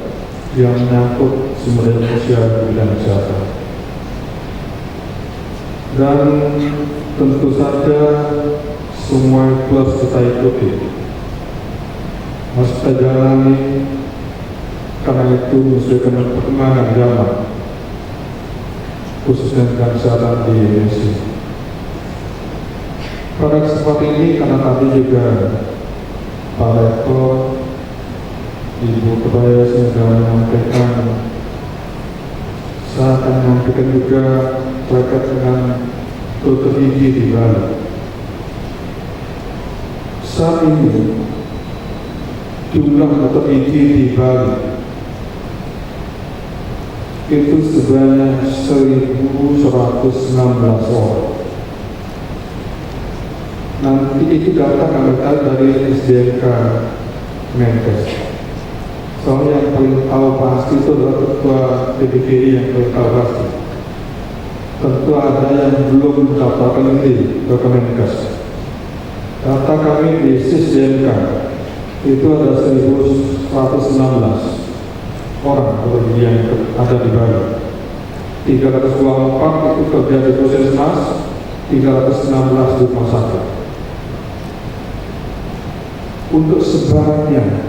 yang menyangkut sumber daya sosial di bidang kesehatan. Dan tentu saja semua itu harus kita ikuti, harus kita jalani, karena itu sesuai dengan perkembangan zaman, khususnya dengan kesehatan di Indonesia. Pada kesempatan ini, karena tadi juga Pak Rektor, Ibu Kepala sudah menyampaikan, saya akan menyampaikan juga terkait dengan dokter gigi di Bali. Saat ini jumlah dokter gigi di Bali itu sebanyak 1.116 orang. Nanti itu data kami tahu dari SDMK Menkes. Soalnya yang paling tahu pasti itu adalah ketua DPGI yang paling tahu pasti. Tentu ada yang belum mendaftarkan ini ke Kemenkes. Data kami di SDMK itu ada 1.116 orang yang ada di Bali. 324 itu kerja di puskesmas, 316 di rumah sakit. Untuk sebarannya,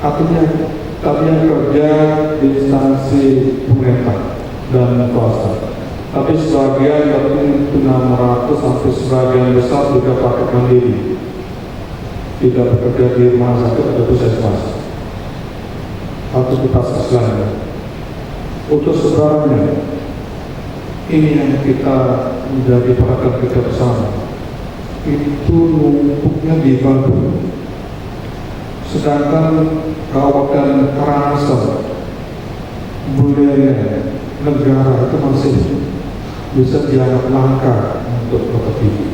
artinya tadi yang kerja di instansi pemerintah dan swasta, tapi sebagian dari 600 sampai sebagian besar juga pakai mandiri, tidak bekerja di rumah sakit atau puskesmas atau di paskes lainnya. Untuk sebarannya, ini yang kita menjadi perhatian kita bersama. Itu numpuknya di Bandung, sedangkan Kabupaten Karangasem, budaya negara itu masih bisa dianggap langka untuk dokter gigi.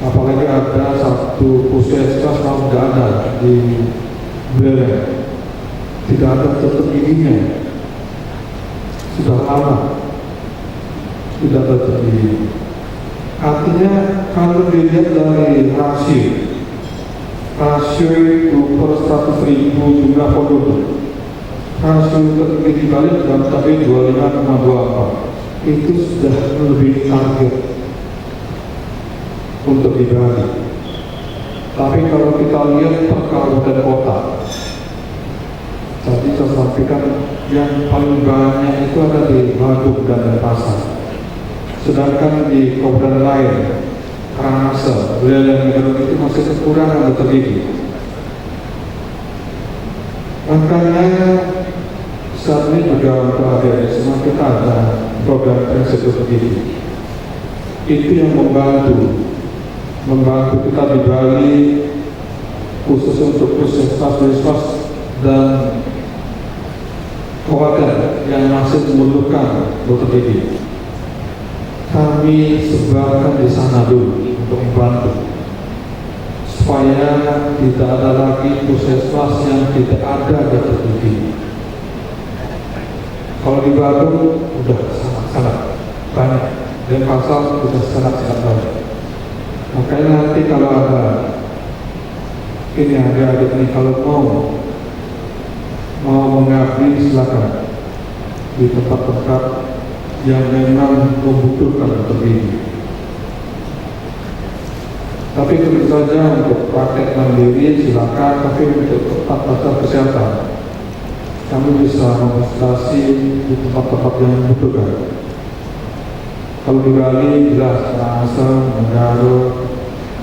Apalagi ada satu puskesmas yang tidak ada di Belanda, tidak ada dokter giginya, sudah lama tidak ada dokter gigi. Artinya kalau dilihat dari rasio itu per 100.000 jumlah penduduk, rasio dokter gigi Bali dalam mencapai 25,24, itu sudah lebih target untuk di Bali. Tapi kalau kita lihat per kabupaten kota, tadi saya sampaikan yang paling banyak itu ada di Badung dan Denpasar. Sedangkan di kabupaten lain, Karangasem, Buleleng itu masih kekurangan dokter gigi. Makanya saat ini juga untuk adik semua kita ada program prinsip dokter gigi. Itu yang membantu kita di Bali, khusus untuk puskesmas dan kabupaten yang masih memerlukan dokter gigi. Kami sebarkan di sana dulu untuk membantu, supaya tidak ada lagi puskesmas yang tidak ada dokter gigi. Kalau di Badung sudah sangat banyak, dan pasal sudah sangat banyak. Makanya nanti kalau ada ini adik-adik ini kalau mau mengabdi silakan di tempat-tempat yang memang membutuhkan dokter gigi. Tapi tentu saja untuk praktek mandiri silakan, tapi untuk tempat kesehatan kami bisa konsultasi di tempat-tempat yang membutuhkan. Kalau di Bali jelas Karangasem, Manado,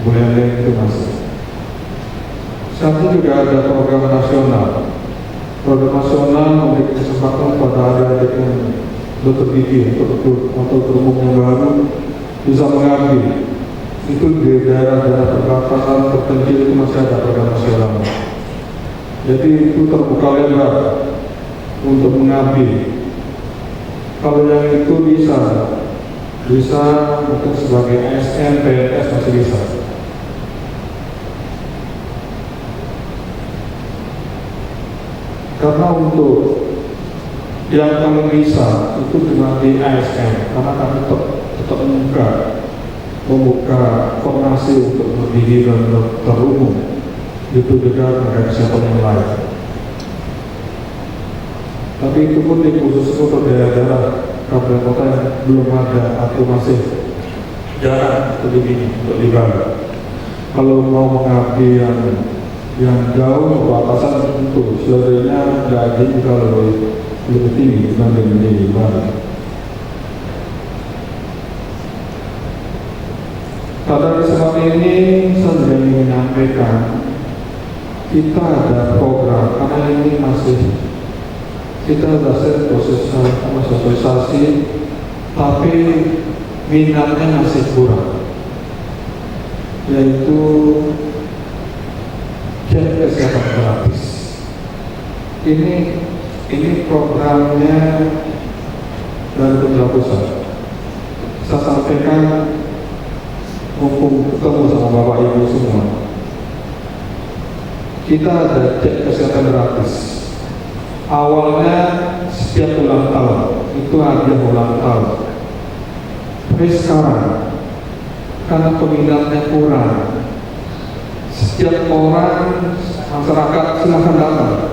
Buleleng itu masih. Saat ini juga ada program nasional. Program nasional memberi kesempatan pada adik-adik yang dokter gigi atau umum yang baru bisa mengabdi. Itu di daerah-daerah perbatasan terpencil itu masih ada program nasional. Jadi itu terbuka lebar untuk mengabdi. Kalau yang itu bisa mungkin sebagai ASN, PNS masih bisa. Karena untuk yang kami bisa itu cuma di ASN, karena kami tetap membuka formasi untuk berdiri dan dokter umum. Itu juga dengan kesehatan yang lain. Tapi itu pun dikhusus untuk daerah-daerah kabupaten kota yang belum ada atau masih jarang untuk di Bali. Kalau mau mengabdi yang jauh perbatasan itu sebenarnya gaji juga lebih tinggi dibanding di Bali. Pada kesempatan ini saya ingin menyampaikan kita ada program karena ini masih kita sudah proses sosialisasi, tapi minatnya masih kurang, yaitu cek kesehatan gratis. Ini programnya dari pemerintah pusat. Saya sampaikan mumpung ketemu sama Bapak Ibu semua. Kita ada cek kesehatan gratis. Awalnya setiap ulang tahun itu hadiah ulang tahun. Tapi sekarang karena peminatnya kurang, setiap orang masyarakat silakan datang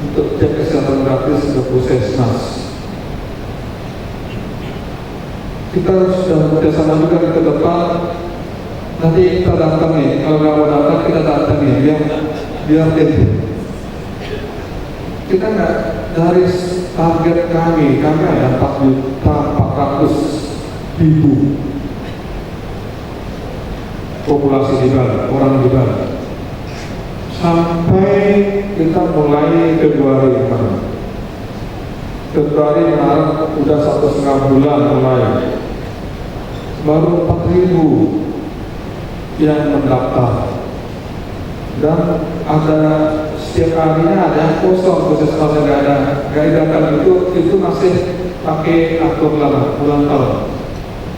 untuk cek kesehatan gratis ke puskesmas. Kita sudah bekerjasama juga ke depan. Nanti kita datangi, kalau nggak mau datang kita datangi, biar kita nggak dari target kami ada 4.400.000 populasi di Bali, orang di Bali. Sampai kita mulai Februari kemarin. Februari Maret udah 1,5 bulan mulai, baru 4.000 yang mendaftar. Dan ada setiap harinya ada yang kosong, puskesmas nggak ada, itu masih pakai akun lama ulang tahun.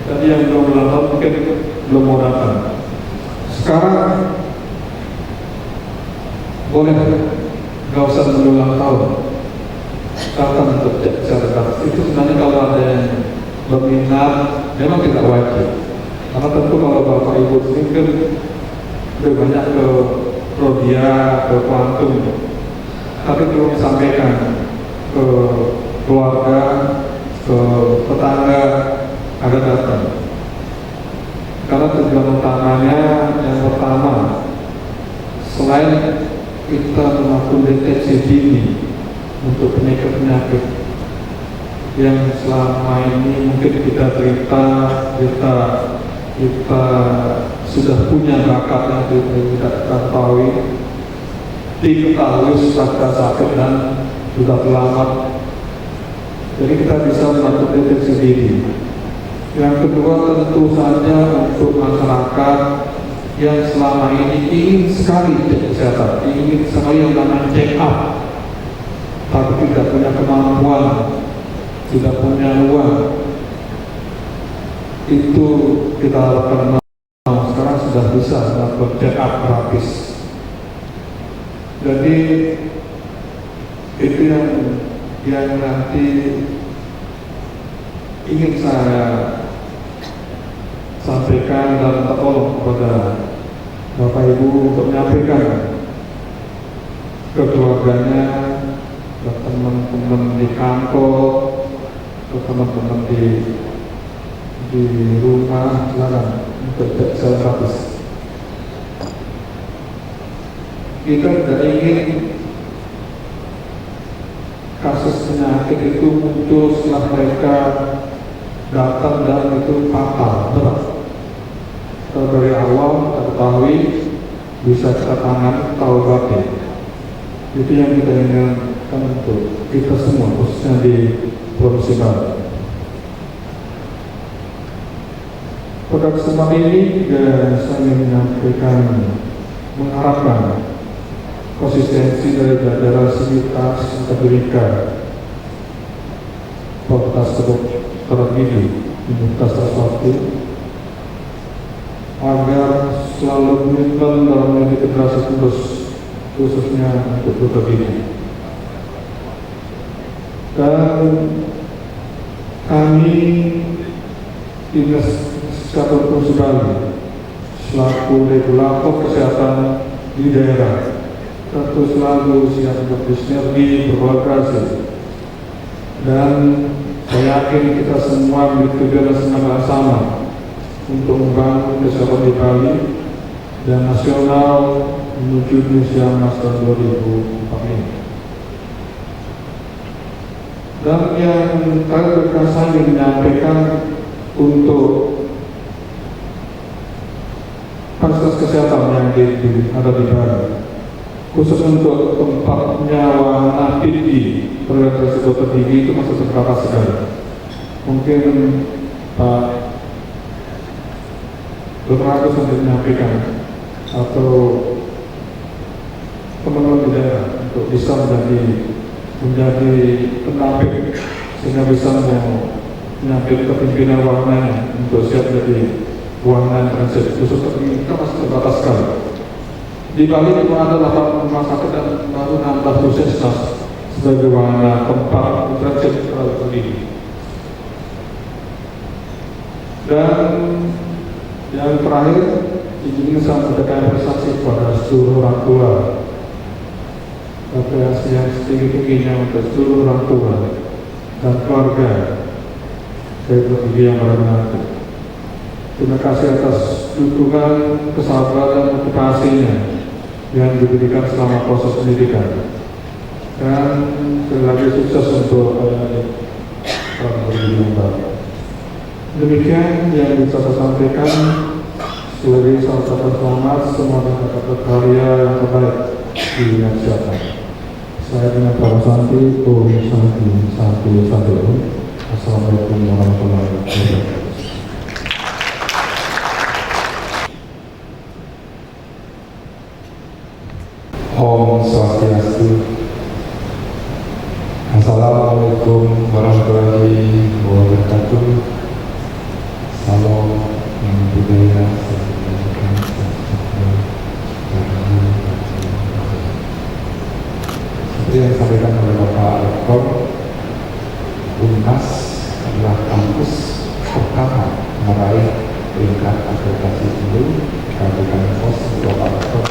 Jadi yang belum ulang tahun mungkin belum mau datang. Sekarang boleh nggak usah mengulang tahun, datang untuk cek kesehatan. Itu sebenarnya kalau ada yang berminat memang tidak wajib, karena tentu kalau Bapak Ibu mungkin lebih banyak ke Prodia, ke Kuantum, tapi perlu disampaikan ke keluarga, ke tetangga agar datang. Karena tujuan utamanya yang pertama kita melakukan deteksi dini untuk penyakit-penyakit yang selama ini mungkin kita sudah punya bakat yang tidak ketahui, diketahui sudah sakit dan sudah terlambat. Jadi kita bisa melakukan deteksi dini. Yang kedua tentu saja untuk masyarakat yang selama ini ingin sekali cek kesehatan, ingin sekali yang namanya check up, tapi tidak punya kemampuan, tidak punya uang, itu kita harapkan sekarang sudah bisa melakukan check up gratis. Jadi itu yang nanti ingin saya sampaikan dan tolong kepada Bapak Ibu untuk menyampaikan ke keluarganya, ke teman-teman di kantor, ke teman-teman di rumah, silakan untuk cek secara gratis. Kita tidak ingin kasus penyakit itu muncul setelah mereka datang dan itu fatal, berat. Kalau dari awal kita ketahui bisa kita tangani, tahu obatnya. Itu yang kita inginkan untuk kita semua, khususnya di Provinsi Bali. Pada kesempatan ini saya menyampaikan, mengharapkan konsistensi dari jajaran Sivitas Akademika Fakultas Kedokteran Gigi Universitas Trisakti agar selalu komitmen dalam integrasi khususnya untuk dokter gigi. Dan kami Dinas Kesehatan Provinsi Bali selaku regulator kesehatan di daerah tentu selalu siap bersinergi, berkolaborasi, dan saya yakin kita semua memiliki tujuan yang sama untuk membangun kesehatan di Bali dan nasional menuju Indonesia Emas tahun 2045. Dan yang terakhir saya ingin menyampaikan untuk fasilitas kesehatan yang ada di Bali, khusus untuk tempatnya wahana PIDGI, Organisasi Dokter Gigi, itu masih terbatas sekali. Mungkin Pak Dr. Agus nanti menyampaikan atau teman-teman di daerah untuk bisa menjadi penampik sehingga bisa menyampaikan kepimpinan wahananya untuk siap jadi wahana transit. Khusus kita masih terbatas sekali. Di Bali cuma ada 8 rumah sakit dan baru 16 puskesmas sebagai wahana tempat transit ini. Dan yang terakhir, izinkan saya menyampaikan apresiasi kepada seluruh orang tua, apresiasi yang setinggi-tingginya untuk seluruh orang tua dan keluarga dari Gigi yang bermanfaat. Terima kasih atas dukungan, kesabaran, dan motivasinya yang diberikan selama proses pendidikan. Dan sekali lagi sukses untuk orang bergigi yang baru. Demikian yang bisa saya sampaikan. Sebagai salah satu selamat semua dapat berkarya yang terbaik di bidang kesehatan. Saya dengan Pak Santi, Om Santi. Assalamualaikum warahmatullahi wabarakatuh. Om Swastiastu. Assalamualaikum warahmatullahi wabarakatuh. Salam budaya. Seperti yang disampaikan oleh Bapak Rektor, UNAS adalah kampus pertama meraih peringkat akreditasi dulu Kabupaten Pos Bapak Rektor.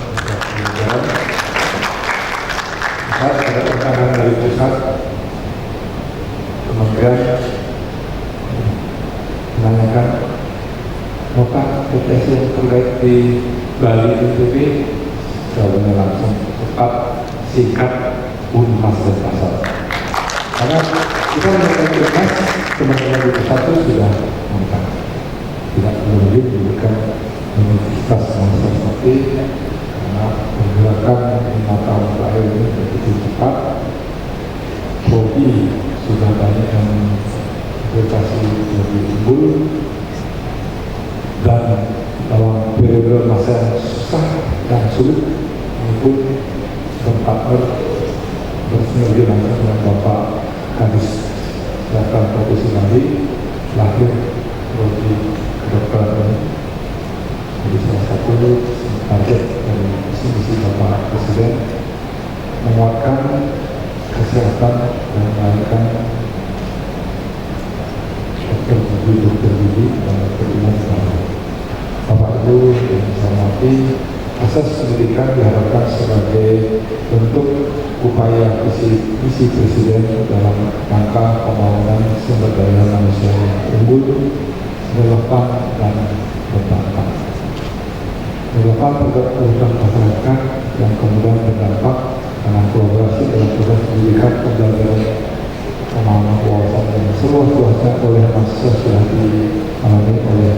Ada tekanan dari pusat, kemudian menanyakan Bapak PTS yang terkait di Bali NTB, jawabannya langsung singkat Unmas dan Pasar. Karena kita melakukan Unmas teman-teman di pusat itu sudah lengkap, tidak perlu lagi memberikan universitas master seperti karena pergerakan 5 tahun terakhir ini begitu cepat. Hobi sudah banyak yang berprestasi lebih unggul, dan dalam periode masa yang susah dan sulit itu berpartner bersinergi langsung dengan Bapak Kadis Kesehatan Provinsi Bali, lahir prodi kedokteran ini. Jadi salah satu target dari visi Bapak Presiden menguatkan kesehatan dan melahirkan dokter gigi dan berumur Bapak Ibu yang saya hormati, asas pendidikan diharapkan sebagai bentuk upaya visi Presiden dalam rangka pembangunan sumber daya manusia yang unggul, relevan dan berdampak. Relevan terhadap kebutuhan masyarakat yang kemudian berdampak dengan kolaborasi dalam proses pendidikan pembelajaran pemahaman wawasan yang seluas-luasnya oleh mahasiswa sudah dialami oleh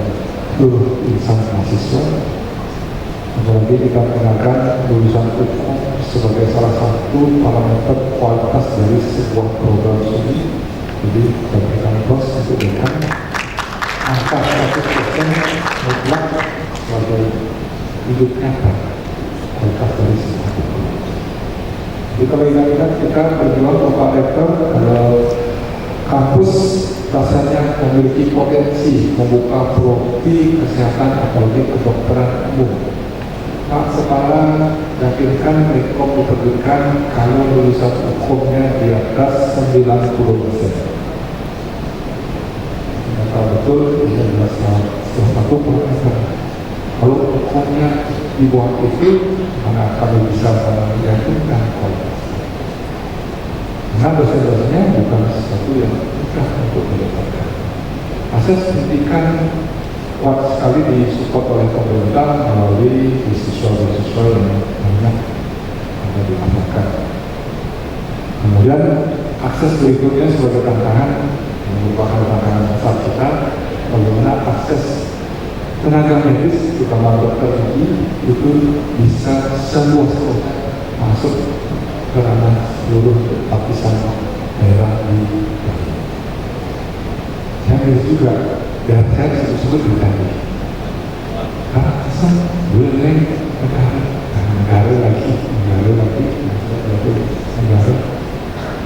seluruh insan mahasiswa. Apalagi kita mengenalkan lulusan hukum sebagai salah satu parameter kualitas dari sebuah program studi. Jadi berikan pos untuk berikan angka 100% mutlak sebagai hidup nyata kualitas dari sebuah program. Jadi kalau ingat-ingat kita berjuang Bapak Rektor, kalau kampus rasanya memiliki potensi membuka prodi kesehatan apalagi kedokteran umum. Pak Kepala yakinkan Rekom diterbitkan kalau lulusan hukumnya di atas 90%. Ternyata betul, ini adalah salah satu parameter. Kalau hukumnya di bawah itu, mana kami bisa meyakinkan kualitas. Karena dosen-dosennya bukan sesuatu yang mudah untuk mendapatkan. Akses pendidikan kuat sekali disupport oleh pemerintah melalui beasiswa-beasiswa yang banyak ada didapatkan. Kemudian akses berikutnya sebagai tantangan yang merupakan tantangan besar kita, bagaimana akses tenaga medis terutama dokter gigi itu bisa seluas-luasnya masuk ke ranah seluruh lapisan daerah di Bali. Saya milih juga, dan saya disebut-sebut di tadi. Karena kesan boleh negara lagi.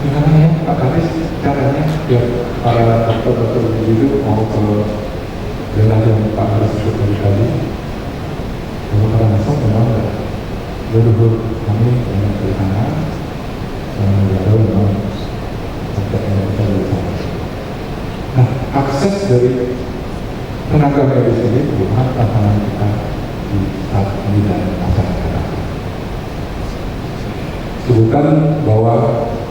Gimana ya Pak Kadis caranya biar para dokter-dokter itu mau ke daerah yang Pak Kadis sebut tadi. Kalau karena langsung memang leluhur kami dengan bersama dan negara memang terkait kita bersama. Nah, akses dari tenaga medis ini merupakan tantangan kita di saat ini dan masa sekarang. Sebutkan bahwa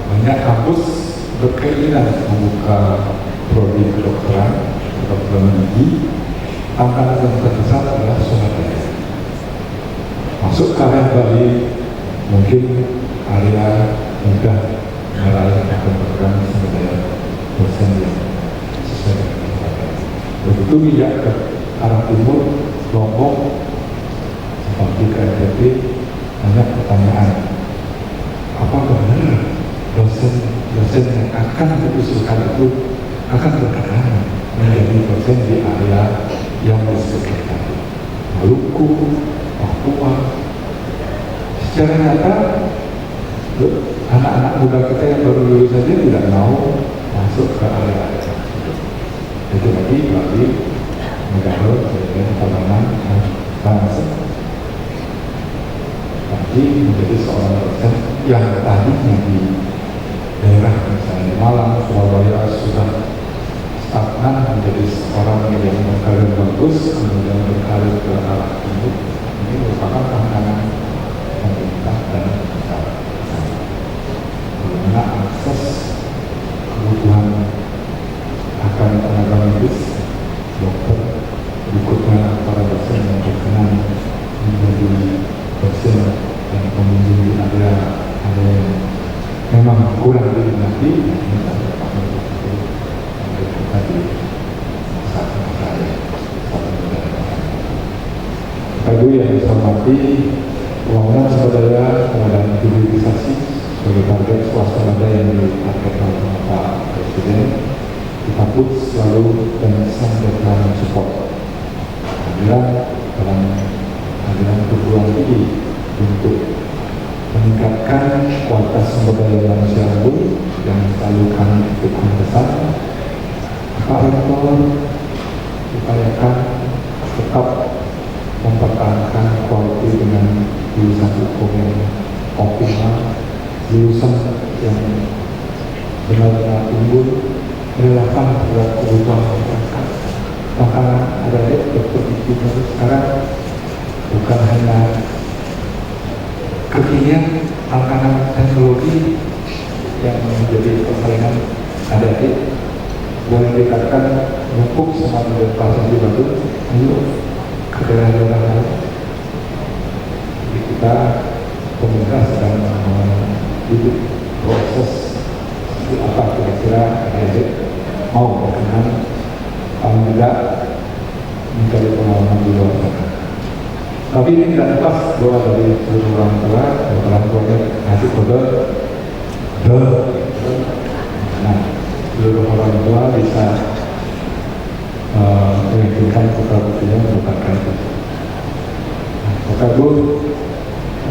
banyak kampus berkeinginan membuka prodi kedokteran gigi. Tantangan yang terbesar adalah sumber daya. Masuk ke area Bali mungkin area mudah meraih program sumber daya dosen yang sesuai dengan kebutuhan. Begitu bijak ke arah timur, Lombok, seperti ke NTT, banyak pertanyaan. Apa benar dosen yang akan diusulkan itu akan berkenan menjadi dosen di area yang disebutkan tadi, Maluku, Papua? Secara nyata, anak-anak muda kita yang baru lulus saja tidak mau masuk ke area tersebut. Itu lagi bagi negara sebagai tanaman bangsa. Lagi menjadi seorang dosen yang tadinya di daerah misalnya Malang, Surabaya sudah stagnan menjadi seorang yang berkarir bagus, kemudian berkarir ke arah timur. Ini merupakan tantangan pemerintah dan masyarakat. Bagaimana akses kebutuhan akan tenaga medis, dokter, berikutnya para dosen yang berkenan menjadi dosen yang mengunjungi area ada yang memang kurang diminati, minta berpamit untuk tadi satu saya, satu negara. Bapak Ibu yang saya hormati, pembangunan swadaya pengadaan hilirisasi sebagai target swasembada yang ditargetkan oleh Pak Presiden, kita pun selalu dan sangat support kehadiran perguruan tinggi untuk meningkatkan kualitas sumber daya manusia unggul yang selalu kami tekan besar. Pak Rektor upayakan tetap mempertahankan kualitas dengan lulusan hukum yang optimal, lulusan yang benar-benar unggul, relevan terhadap kebutuhan masyarakat. Maka ada dokter gigi baru sekarang bukan hanya kekinian makanan teknologi yang menjadi persaingan adik-adik, boleh dikatakan numpuk sama dengan pasien di Batu, ayo ke daerah-daerah lain. Jadi kita pemerintah sedang hidup proses apa kira-kira adik-adik mau berkenan paling tidak mencari pengalaman di luar sana. Tapi ini tidak lepas doa dari seluruh orang tua, orang tuanya ngasih kode nah, seluruh orang tua bisa meyakinkan putra-putrinya melakukan itu. Bapak Ibu,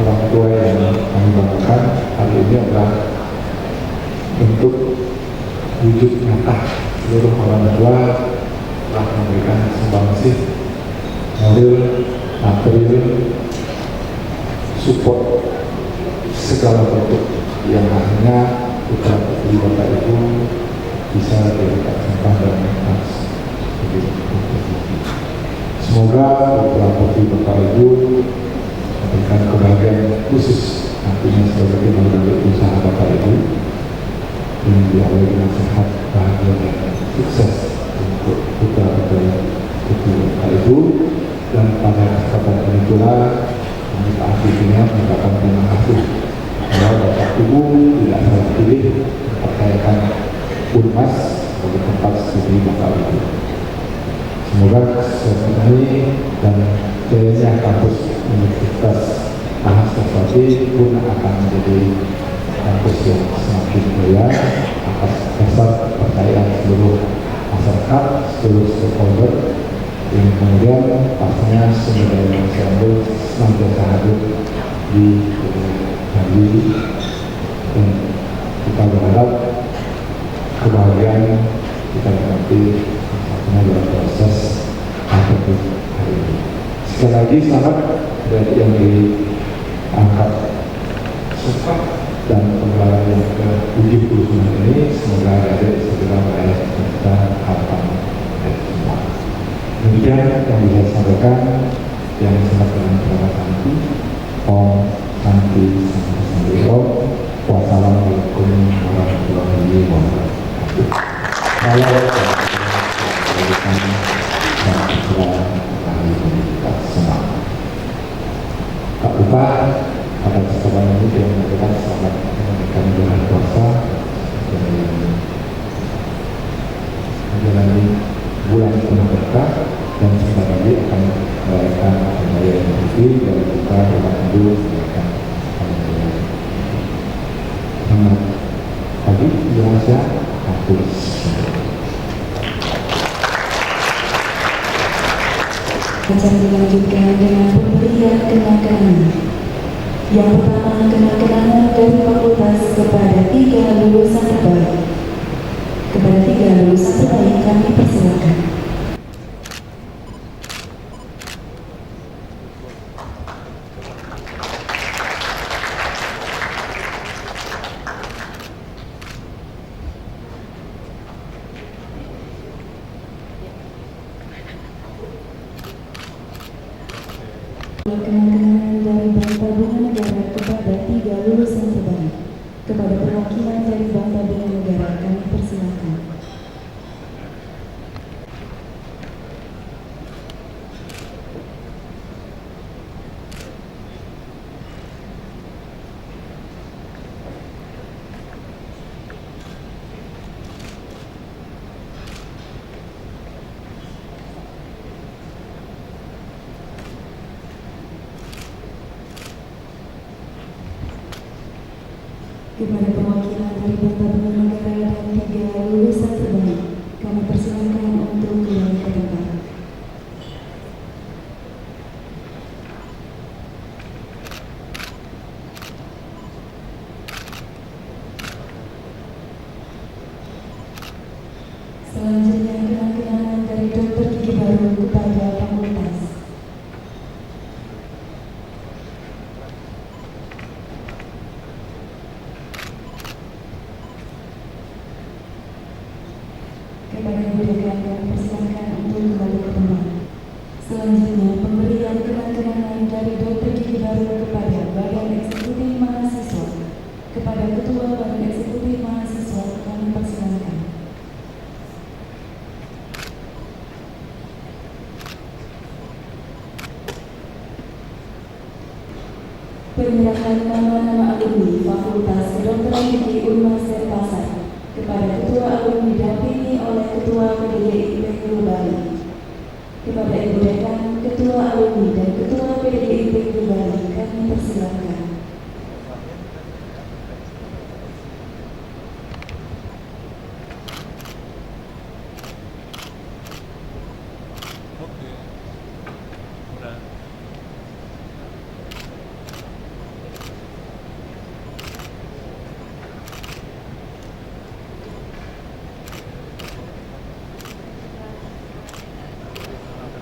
orang tua yang kami banggakan hari ini adalah untuk wujud nyata seluruh orang tua telah memberikan sumbangsih moral, material, support segala bentuk yang akhirnya putra putri Bapak Ibu bisa diberikan kesempatan dan manfaat. Semoga putra putri Bapak Ibu memberikan kebahagiaan khusus nantinya sebagai melalui usaha Bapak Ibu dan diawali dengan sehat, bahagia dan sukses untuk putra putri Bapak Ibu. Dan pada kesempatan ini pula kami Pak Akhirnya mengucapkan terima kasih bahwa Bapak Ibu tidak salah pilih mempercayakan Unmas sebagai tempat studi Bapak Ibu. Semoga sesuatu ini dan jayanya kampus Universitas Mahasiswa pun akan menjadi kampus yang semakin jaya atas dasar kepercayaan seluruh masyarakat, seluruh stakeholder. Yang kemudian pastinya sumber daya manusia unggul senantiasa hadir di Bali, dan kita berharap kebahagiaan kita nanti satunya dalam proses seperti hari ini. Sekali lagi selamat dari yang diangkat sumpah dan penggelaran yang ke-79 ini, semoga adik segera meraih cita harapan dari semua. Demikian yang bisa sampaikan, yang sangat dengan perawatan nanti. Om Santi Santi Om. Wassalamualaikum warahmatullahi wabarakatuh. Saya berikan dan segera kami kita semua. Pak Bupati pada kesempatan ini dia memberikan selamat menunaikan bulan puasa dan menjalani bulan penuh berkah, dan sebentar lagi akan merayakan hari raya Idul Fitri dari kita Bapak Ibu merayakan hari raya. Selamat pagi, Indonesia, kampus. Acara dilanjutkan dengan pemberian kenang-kenangan. Yang pertama, kenang-kenangan dari fakultas kepada 3 lulusan terbaik. Kepada 3 lulusan terbaik kami persilakan. Kenang-kenangan dari Bank Tabungan Negara kepada 3 lulusan terbaik. Kepada perwakilan dari Bank Tabungan Negara Kepada perwakilan dari Bangsa Negara dan 3 lulusan terbaik, kami persilakan untuk kembali ke tempat. Selanjutnya kenang-kenangan dari Dr. Gigi Baru kepada fakultas. Kepada Ibu Dekan kami persilakan untuk kembali ke tempat. Selanjutnya pemberian kenang-kenangan dari Dr. Gigi Baru kepada Badan Eksekutif Mahasiswa. Kepada Ketua Badan Eksekutif Mahasiswa kami persilakan. Penyerahan nama-nama alumni Fakultas Kedokteran Gigi Unmas Denpasar kepada Ketua Alumni didampingi oleh Ketua PDIP Bali. Kepada Ibu Dekan, Ketua Alumni dan Ketua PDIP Bali kami persilakan.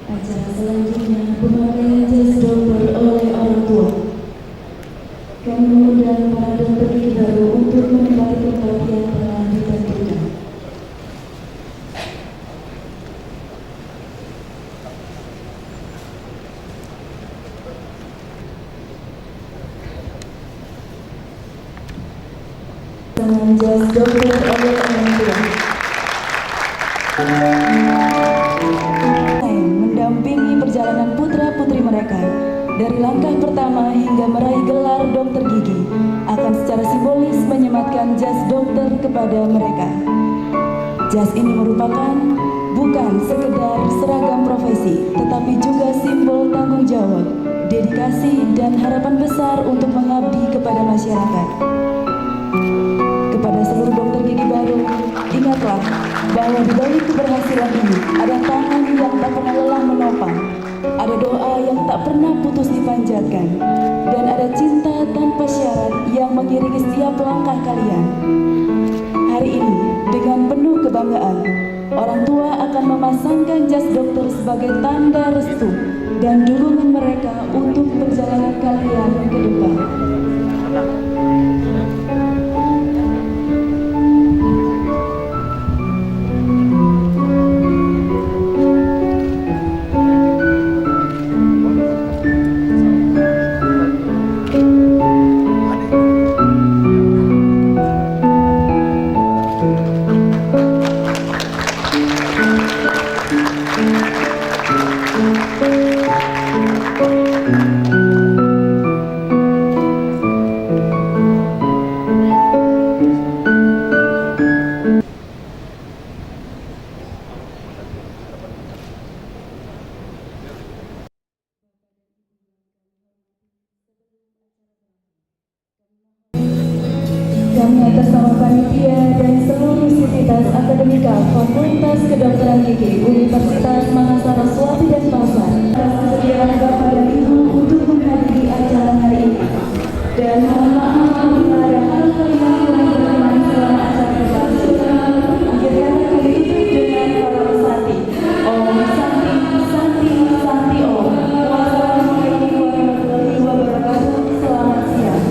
Acara selanjutnya pemakaian jas dokter oleh orang tua. Kami mengundang para dokter gigi baru untuk menempati tempat yang telah ditentukan. Dengan jas dokter oleh orang tua. Mendampingi perjalanan putra-putri mereka dari langkah pertama hingga meraih gelar dokter gigi akan secara simbolis menyematkan jas dokter kepada mereka. Jas ini merupakan bukan sekedar seragam profesi, tetapi juga simbol tanggung jawab, dedikasi, dan harapan besar untuk mengabdi kepada masyarakat. Kepada seluruh dokter gigi baru, ingatlah bahwa di balik keberhasilan ini ada tangan yang tak pernah lelah menopang, ada doa yang tak pernah putus dipanjatkan, dan ada cinta tanpa syarat yang mengiringi setiap langkah kalian. Hari ini, dengan penuh kebanggaan, orang tua akan memasangkan jas dokter sebagai tanda restu dan dukungan mereka untuk perjalanan kalian ke depan. Kami atas nama panitia dan seluruh sivitas akademika Fakultas Kedokteran Gigi Universitas Mahasiswa Denpasar atas kesediaan Bapak dan Ibu untuk menghadiri acara hari ini. Dan mohon maaf apabila ada hal-hal yang kurang berkenan selama acara berlangsung. Akhirnya kami tutup dengan para pesanti. Om Santi, Santi, Santi Om. Wassalamualaikum warahmatullahi wabarakatuh. Selamat siang.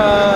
Selamat.